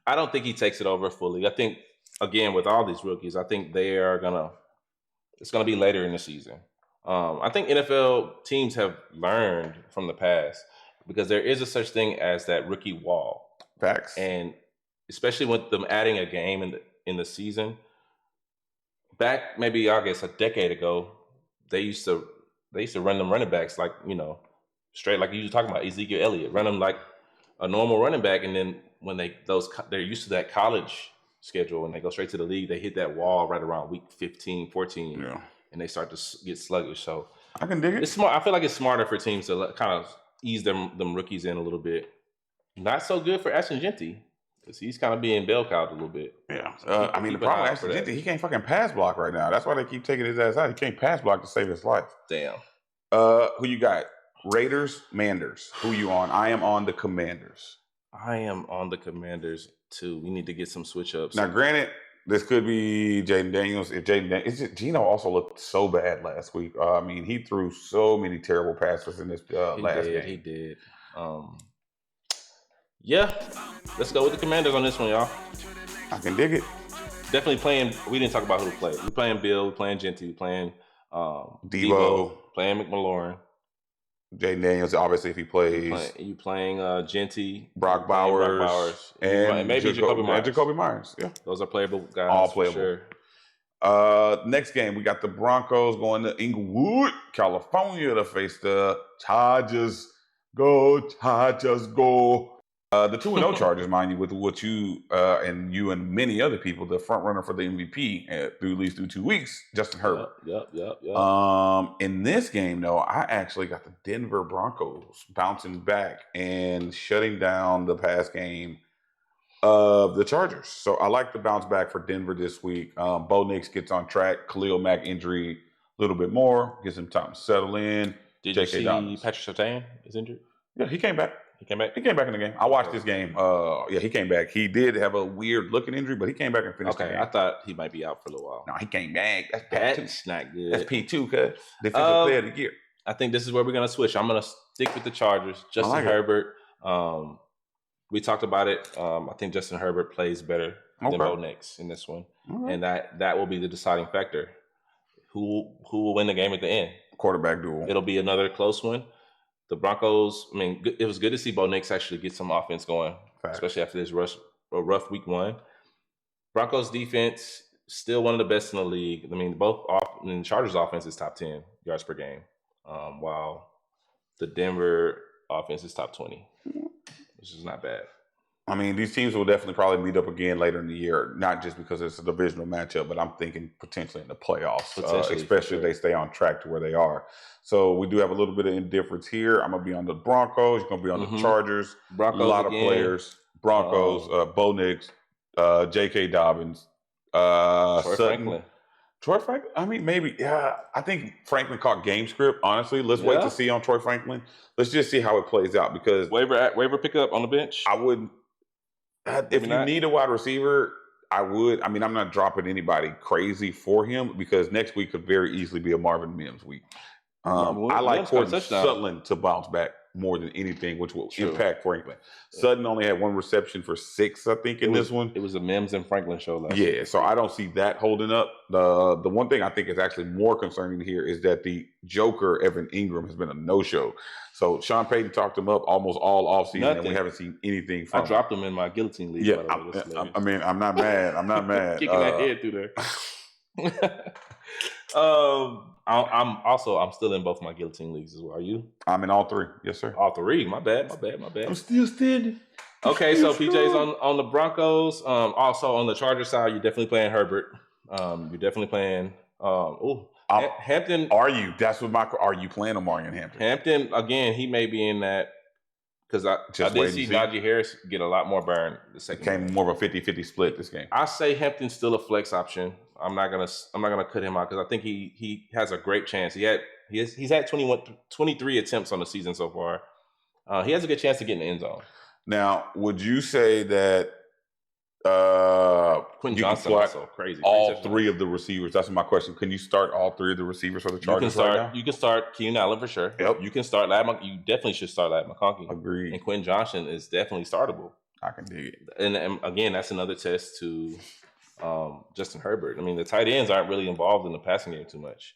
I don't think he takes it over fully. I think, again, with all these rookies, I think it's going to be later in the season. I think NFL teams have learned from the past because there is a such thing as that rookie wall. Facts. And especially with them adding a game in the season. Back maybe I guess a decade ago, they used to run them running backs like straight like you were talking about Ezekiel Elliott, run them like a normal running back, and then when they're used to that college schedule and they go straight to the league, they hit that wall right around week 15, 14, and they start to get sluggish. So I can dig it. It's smart. I feel like it's smarter for teams to kind of ease them rookies in a little bit. Not so good for Ashton Genty because he's kind of being bell cowed a little bit. Yeah. I mean, the problem with Ashton Genty, he can't fucking pass block right now. That's why they keep taking his ass out. He can't pass block to save his life. Damn. Who you got? Raiders, Manders. Who you on? I am on the Commanders. I am on the Commanders too. We need to get some switch ups. Now, granted, this could be Jaden Daniels. If Geno also looked so bad last week. I mean, he threw so many terrible passes in this last game. He did. Yeah, let's go with the Commanders on this one, y'all. I can dig it. Definitely playing. We didn't talk about who to play. We're playing Bill. We're playing Genty. We're playing Debo. Playing McLaurin. Jaden Daniels, obviously, if he plays. You playing Genty. Brock Bowers. And maybe Jacoby Myers. Jacoby Myers, yeah. Those are playable guys. All playable. For sure. Next game, we got the Broncos going to Inglewood, California to face the Chargers. Go, Chargers, go. The 2-0 Chargers, mind you, with what you and many other people, the front runner for the MVP through at least 2 weeks, Justin Herbert. Yep. In this game, though, I actually got the Denver Broncos bouncing back and shutting down the pass game of the Chargers. So I like the bounce back for Denver this week. Bo Nix gets on track. Khalil Mack injury a little bit more, gives him time to settle in. Did you see Patrick Surtain is injured? Yeah, he came back. He came back in the game. I watched this game. Yeah, he came back. He did have a weird looking injury, but he came back and finished the game. I thought he might be out for a little while. No, he came back. That's not good. That's P2, cuz. Defensive player of the year. I think this is where we're going to switch. I'm going to stick with the Chargers. Justin Herbert. We talked about it. I think Justin Herbert plays better than Bo Nix in this one. Okay. And that will be the deciding factor. Who will win the game at the end? Quarterback duel. It'll be another close one. The Broncos, I mean, it was good to see Bo Nix actually get some offense going, especially after this rough week one. Broncos defense, still one of the best in the league. I mean, the Chargers offense is top 10 yards per game, while the Denver offense is top 20, which is not bad. I mean, these teams will definitely probably meet up again later in the year, not just because it's a divisional matchup, but I'm thinking potentially in the playoffs, especially if they stay on track to where they are. So we do have a little bit of indifference here. I'm going to be on the Broncos. You're going to be on the Chargers. Broncos a lot of players. Broncos, Bo Nix, J.K. Dobbins, Troy Sutton. Troy Franklin? I mean, maybe. Yeah, I think Franklin caught game script, honestly. Let's wait to see on Troy Franklin. Let's just see how it plays out because waiver pickup on the bench? I wouldn't. If you need a wide receiver, I would. I mean, I'm not dropping anybody crazy for him because next week could very easily be a Marvin Mims week. I like Courtney Sutton to bounce back more than anything, which will impact Franklin. Yeah. Sutton only had 1 reception for 6, I think, in this one. It was a Mims and Franklin show last week. So I don't see that holding up. The one thing I think is actually more concerning here is that the Joker, Evan Ingram, has been a no-show. So Sean Payton talked him up almost all offseason, and we haven't seen anything from him. I dropped him in my guillotin league. Yeah, I mean, I'm not mad. I'm not mad. Kicking that head through there. I'm still in both my guillotine leagues as well. Are you? I'm in all 3. Yes, sir. All 3. My bad. I'm still standing. Okay, so PJ's on the Broncos. Also on the Chargers side, you're definitely playing Herbert. You're definitely playing. Hampton. Are you? That's what are you playing Omari and Hampton? Hampton again. He may be in that because I did see Najee Harris get a lot more burn the second. It became more of a 50-50 split this game. I say Hampton's still a flex option. I'm not gonna cut him out because I think he has a great chance. He's had 23 attempts on the season so far. He has a good chance to get in the end zone. Now, would you say that Quentin Johnson also crazy? All 3 of the receivers. That's my question. Can you start all 3 of the receivers for the Chargers right now? You can start Keenan Allen for sure. Yep. You can start You definitely should start Ladd McConkey. Agreed. And Quentin Johnson is definitely startable. I can dig it. And again, that's another test to Justin Herbert. I mean, the tight ends aren't really involved in the passing game too much.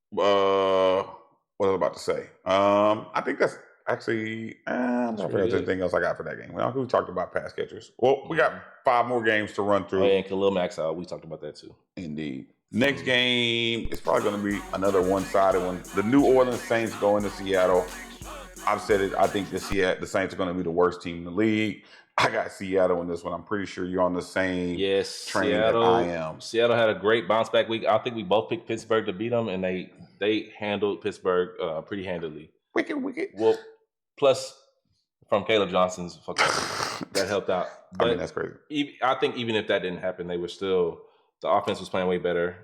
What was I about to say? I think that's Actually, I'm not pretty sure anything else I got for that game. We talked about pass catchers. Well, we got 5 more games to run through. Oh, yeah, and Khalil Mack's out. We talked about that too. Indeed. Next game is probably going to be another one-sided one. The New Orleans Saints go into Seattle. I've said it. I think the Saints are going to be the worst team in the league. I got Seattle in this one. I'm pretty sure you're on the same train that I am. Seattle had a great bounce back week. I think we both picked Pittsburgh to beat them, and they handled Pittsburgh pretty handily. Wicked. Well, plus from Caleb Johnson's fuck up, that helped out. But I mean, that's crazy. I think even if that didn't happen, they were still. The offense was playing way better.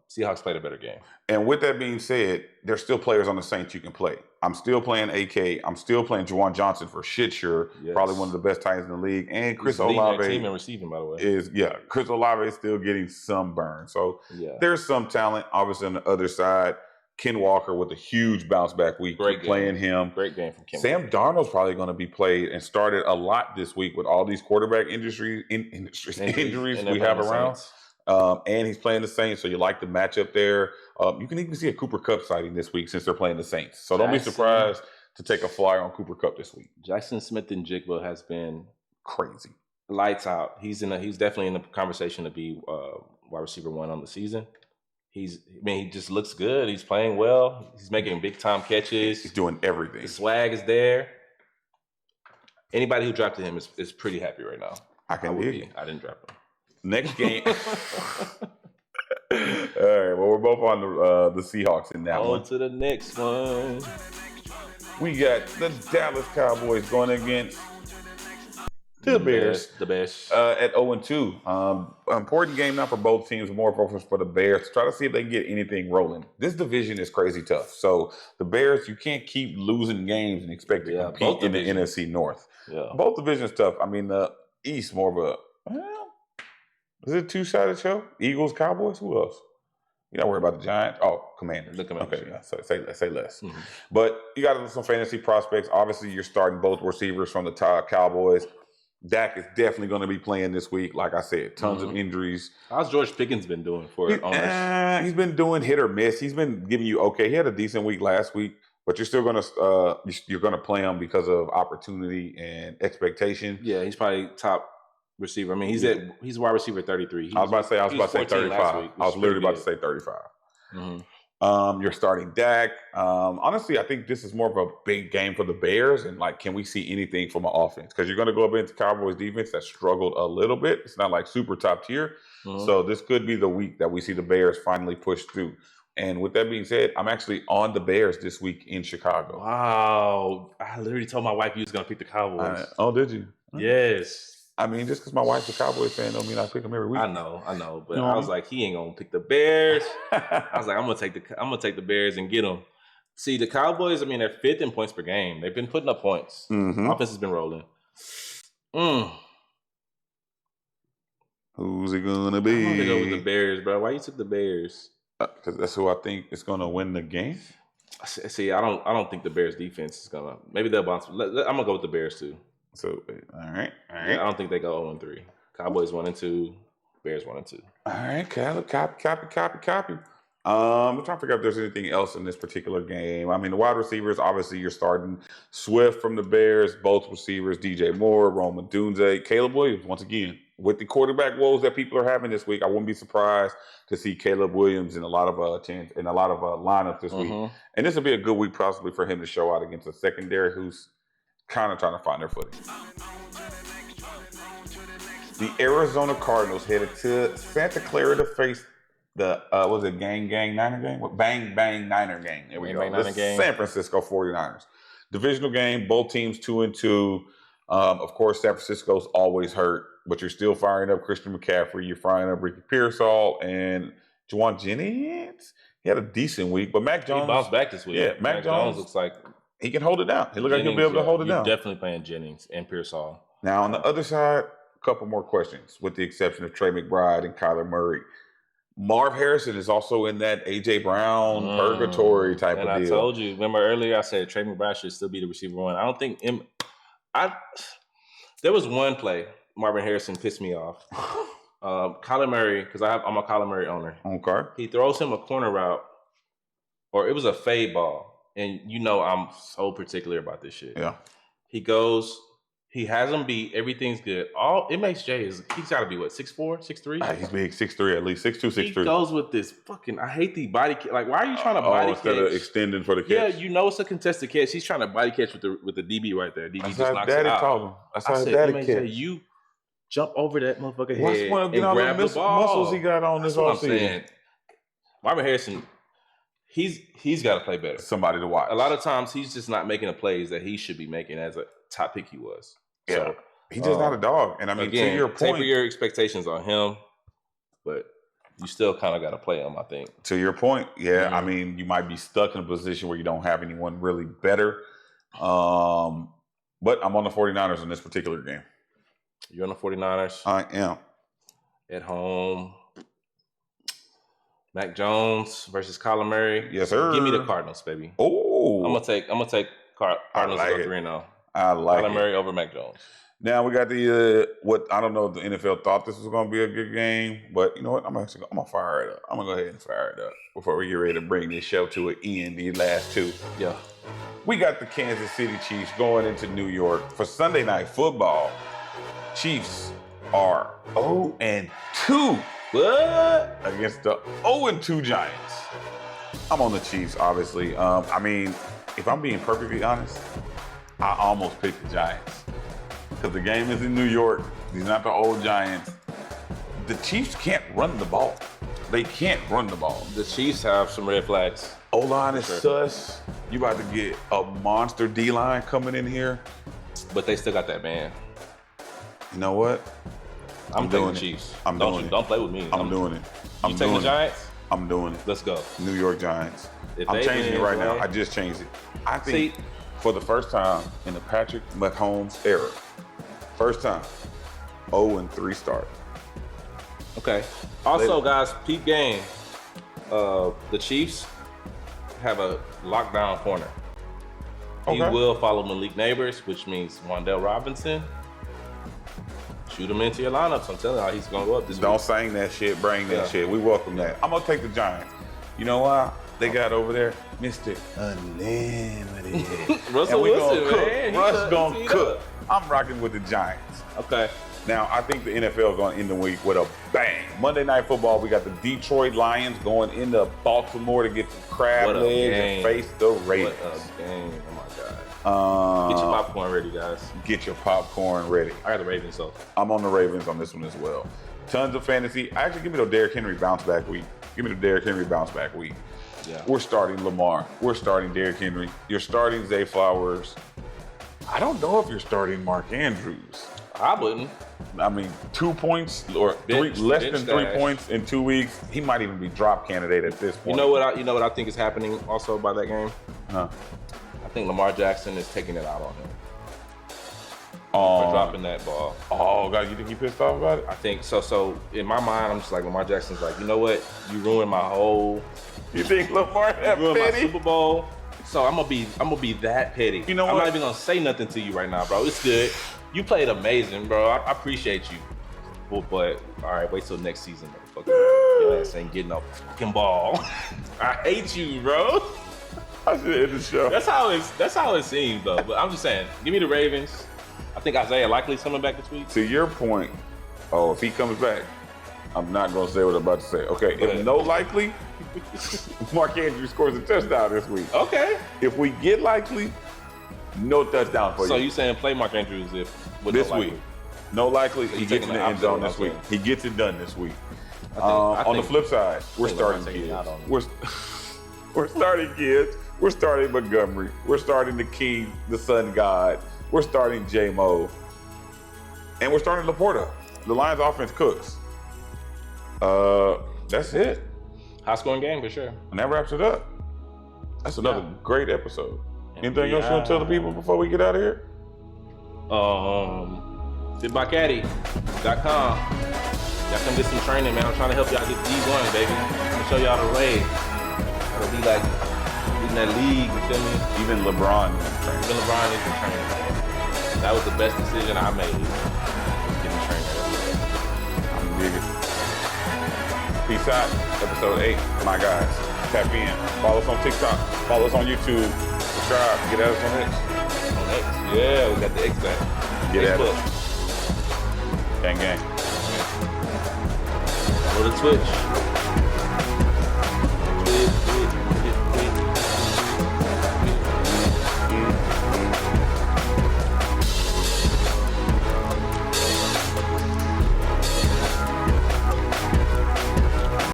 Seahawks played a better game. And with that being said, there's still players on the Saints you can play. I'm still playing AK. I'm still playing Juwan Johnson for shit sure. Yes. Probably one of the best tight ends in the league. And Chris He's leading their Olave team in receiving, by the way. Chris Olave is still getting some burn. So Yeah. there's some talent. Obviously on the other side, Ken Walker with a huge bounce back week. Great game. Playing him. Great game from Kim. Sam Darnold's probably going to be played and started a lot this week with all these quarterback injuries we have around. And he's playing the Saints, so you like the matchup there. You can even see a Cooper Kupp sighting this week since they're playing the Saints. So don't be surprised to take a flyer on Cooper Kupp this week. Jackson Smith and Jigba has been Crazy. lights out. He's definitely in the conversation to be wide receiver 1 on the season. He just looks good. He's playing well. He's making big time catches. He's doing everything. The swag is there. Anybody who drafted him is pretty happy right now. I didn't draft him. Next game. All right. Well, we're both on the Seahawks in that one. On to the next one. We got the Dallas Cowboys going against the Bears. The Bears. At 0-2. Important game now for both teams. More focus for the Bears to try to see if they can get anything rolling. This division is crazy tough. So the Bears, you can't keep losing games and expect to compete in the NFC North. Yeah. Both divisions tough. I mean, the East more of a is it a two-sided show? Eagles, Cowboys, who else? You're not worried about the Giants? Oh, Commanders. The Commanders. Okay, yeah. So say less. Mm-hmm. But you got some fantasy prospects. Obviously, you're starting both receivers from the top Cowboys. Dak is definitely going to be playing this week. Like I said, tons of injuries. How's George Pickens been doing for owners? He's been doing hit or miss. He's been giving you okay. He had a decent week last week, but you're still going to play him because of opportunity and expectation. Yeah, he's probably top receiver. I mean, he's wide receiver 33. I was about to say 35. I was literally about to say 35. Mm-hmm. You're starting Dak. Honestly, I think this is more of a big game for the Bears. And can we see anything from an offense? Because you're going to go up against the Cowboys defense that struggled a little bit. It's not like super top tier. Mm-hmm. So this could be the week that we see the Bears finally push through. And with that being said, I'm actually on the Bears this week in Chicago. Wow. I literally told my wife you was going to pick the Cowboys. Oh, did you? Yes. I mean, just because my wife's a Cowboys fan don't mean I pick them every week. I know. But I was like, he ain't gonna pick the Bears. I was like, I'm gonna take the Bears and get them. See, the Cowboys, I mean, they're 5th in points per game. They've been putting up points. Mm-hmm. Offense has been rolling. Who's it gonna be? I'm gonna go with the Bears, bro. Why you took the Bears? Because that's who I think is gonna win the game. See, I don't think the Bears defense is gonna. Maybe they'll bounce. I'm gonna go with the Bears too. So, all right. Yeah, I don't think they go 0-3. Cowboys 1-2, Bears 1-2. All right, copy. I'm trying to figure out if there's anything else in this particular game. I mean, the wide receivers, obviously, you're starting Swift from the Bears, both receivers, DJ Moore, Rome Odunze, Caleb Williams, once again. With the quarterback woes that people are having this week, I wouldn't be surprised to see Caleb Williams in a lot of lineups this week. And this will be a good week possibly for him to show out against a secondary who's kind of trying to find their footing. The Arizona Cardinals headed to Santa Clara to face the Gang Niner game? Bang Niner game. There we go. The San Francisco 49ers. Divisional game, both teams 2-2. Of course, San Francisco's always hurt, but you're still firing up Christian McCaffrey. You're firing up Ricky Pearsall and Juwan Jennings. He had a decent week, but Mac Jones. He bounced back this week. Yeah, Mac Jones looks like he can hold it down. He looks like he'll be able to hold it down. Definitely playing Jennings and Pearsall. Now, on the other side, a couple more questions, with the exception of Trey McBride and Kyler Murray. Marv Harrison is also in that A.J. Brown purgatory type of deal. And I told you, remember earlier I said Trey McBride should still be the receiver 1. I don't think there was one play Marvin Harrison pissed me off. Kyler Murray, because I'm a Kyler Murray owner. Okay. He throws him a corner route, or it was a fade ball. and you know I'm so particular about this shit. Yeah. He goes, he has him beat. Everything's good. All MHJ is, he's got to be what, 6'4", 6'3"? He's big, 6'3", at least 6'2", 6'3". He goes with this fucking, I hate the body catch. Like, why are you trying to body catch? Instead of extending for the catch. Yeah, you know it's a contested catch. He's trying to body catch with the DB right there. DB That's just how knocks it Daddy out. taught him. That's how I his said, daddy MHJ, catch. you jump over that motherfucker What's head one of and grab the the ball. muscles he got on That's this what I'm offseason? saying. Marvin Harrison, he's got to play better. Somebody to watch. A lot of times he's just not making the plays that he should be making as a top pick he was. Yeah. So, He's just not a dog. And I mean, again, to your point, taper your expectations on him, but you still kind of got to play him, I think. to your point, yeah, I Mhm. mean, you might be stuck in a position where you don't have anyone really better. But I'm on the 49ers in this particular game. You're on the 49ers I am. at home. Mac Jones versus Kyler Murray. Yes, sir. Give me the Cardinals, baby. Oh, I'm gonna take Cardinals like to go it. 3-0. I like Kyler it. Murray over Mac Jones. Now we got the what I don't know if the NFL thought this was going to be a good game, but you know what? I'm gonna fire it up. I'm gonna go ahead and fire it up before we get ready to bring this show to an end. These last two, Yeah. we got the Kansas City Chiefs going into New York for Sunday Night Football. Chiefs are 0-2 What? against the 0-2 Giants. I'm on the Chiefs, obviously. I mean, if I'm being perfectly honest, I almost picked the Giants. Because the game is in New York. These are not the old Giants. The Chiefs can't run the ball. They can't run the ball. The Chiefs have some red flags. O-line is Sure. sus. You about to get a monster D-line coming in here. But they still got that man. You know what? I'm doing taking it. the Chiefs. I'm don't doing you, it. Don't play with me. I'm doing it. I'm You taking doing the it. Giants? I'm doing it. Let's go. New York Giants. If I'm they changing it win, right now. boy. I just changed it. I think See- for the first time in the Patrick Mahomes era, first time, 0-3 start. Okay. Also, guys, peep game. The Chiefs have a lockdown corner. He Okay. will follow Malik Neighbors, which means Wandale Robinson. Shoot him into your lineups. I'm telling you how he's going to go up this Don't week. sing that shit, bring that Yeah. shit. We welcome that. I'm gonna take the Giants. You know why? They got over there, Mr. Unlimited. Russell And we Wilson, gonna cook. man. He Russ cut- gonna he cook. up. I'm rocking with the Giants. Okay. Now, I think the NFL is going to end the week with a bang. Monday Night Football, we got the Detroit Lions going into Baltimore to get some crab What a legs game. and face the What Ravens. a game. Oh, my God. Get your popcorn ready, guys. Get your popcorn ready. I got the Ravens, so. I'm on the Ravens on this one as well. Tons of fantasy. Actually, give me the Derrick Henry bounce back week. Give me the Derrick Henry bounce back week. Yeah. We're starting Lamar. We're starting Derrick Henry. You're starting Zay Flowers. I don't know if you're starting Mark Andrews. I wouldn't. I mean, 2 points or Bench- less bench than 3 stash. points in 2 weeks. He might even be drop candidate at this point. You know what I think is happening also by that game? Huh. I think Lamar Jackson is taking it out on him for Oh, dropping that ball. oh, God, you think he pissed off about it? I think so. So in my mind, I'm just like Lamar Jackson's like, you know what? You ruined my whole, You think Lamar that ruined my petty? Super Bowl. So I'm gonna be that petty. You know I'm what? not even gonna say nothing to you right now, bro. It's good. You played amazing, bro. I appreciate you. But all right, wait till next season, motherfucker. Your ass ain't getting no fucking ball. I hate you, bro. I should end the show. That's how it seems though. But I'm just saying, give me the Ravens. I think Isaiah Likely's coming back this week. To your point, if he comes back, I'm not going to say what I'm about to say. Okay, Go if ahead. no likely, Mark Andrews scores a touchdown this week. Okay. If we get likely, no touchdown for So you. you saying play Mark Andrews with This no week. Likely? No likely, he you gets taking in the the end zone opposite this week. of what I'm He gets it done this week. I On the think- flip side, we're I think starting LeBron's taking it kids. out on him. We're starting kids. We're starting Montgomery. We're starting the King, the Sun God. We're starting J-Mo. And we're starting Laporta. The Lions offense cooks. That's it. High scoring game for sure. And that wraps it up. That's another Yeah. great episode. And Anything we else you want to tell the people before we get out of here? FitByCaddy.com. Y'all come get some training, man. I'm trying to help y'all get D1, baby. I'm gonna show y'all the way. It'll be like in that league, you feel me? Even LeBron is training. Even LeBron is in training. That was the best decision I made. Getting trained. I'm digging. Peace out. Episode 8. My guys. Tap in. Follow us on TikTok. Follow us on YouTube. Subscribe. Get at us on X. On X. Yeah, we got the X back. Get at Facebook. us. Gang, gang. Go to Twitch. Twitch.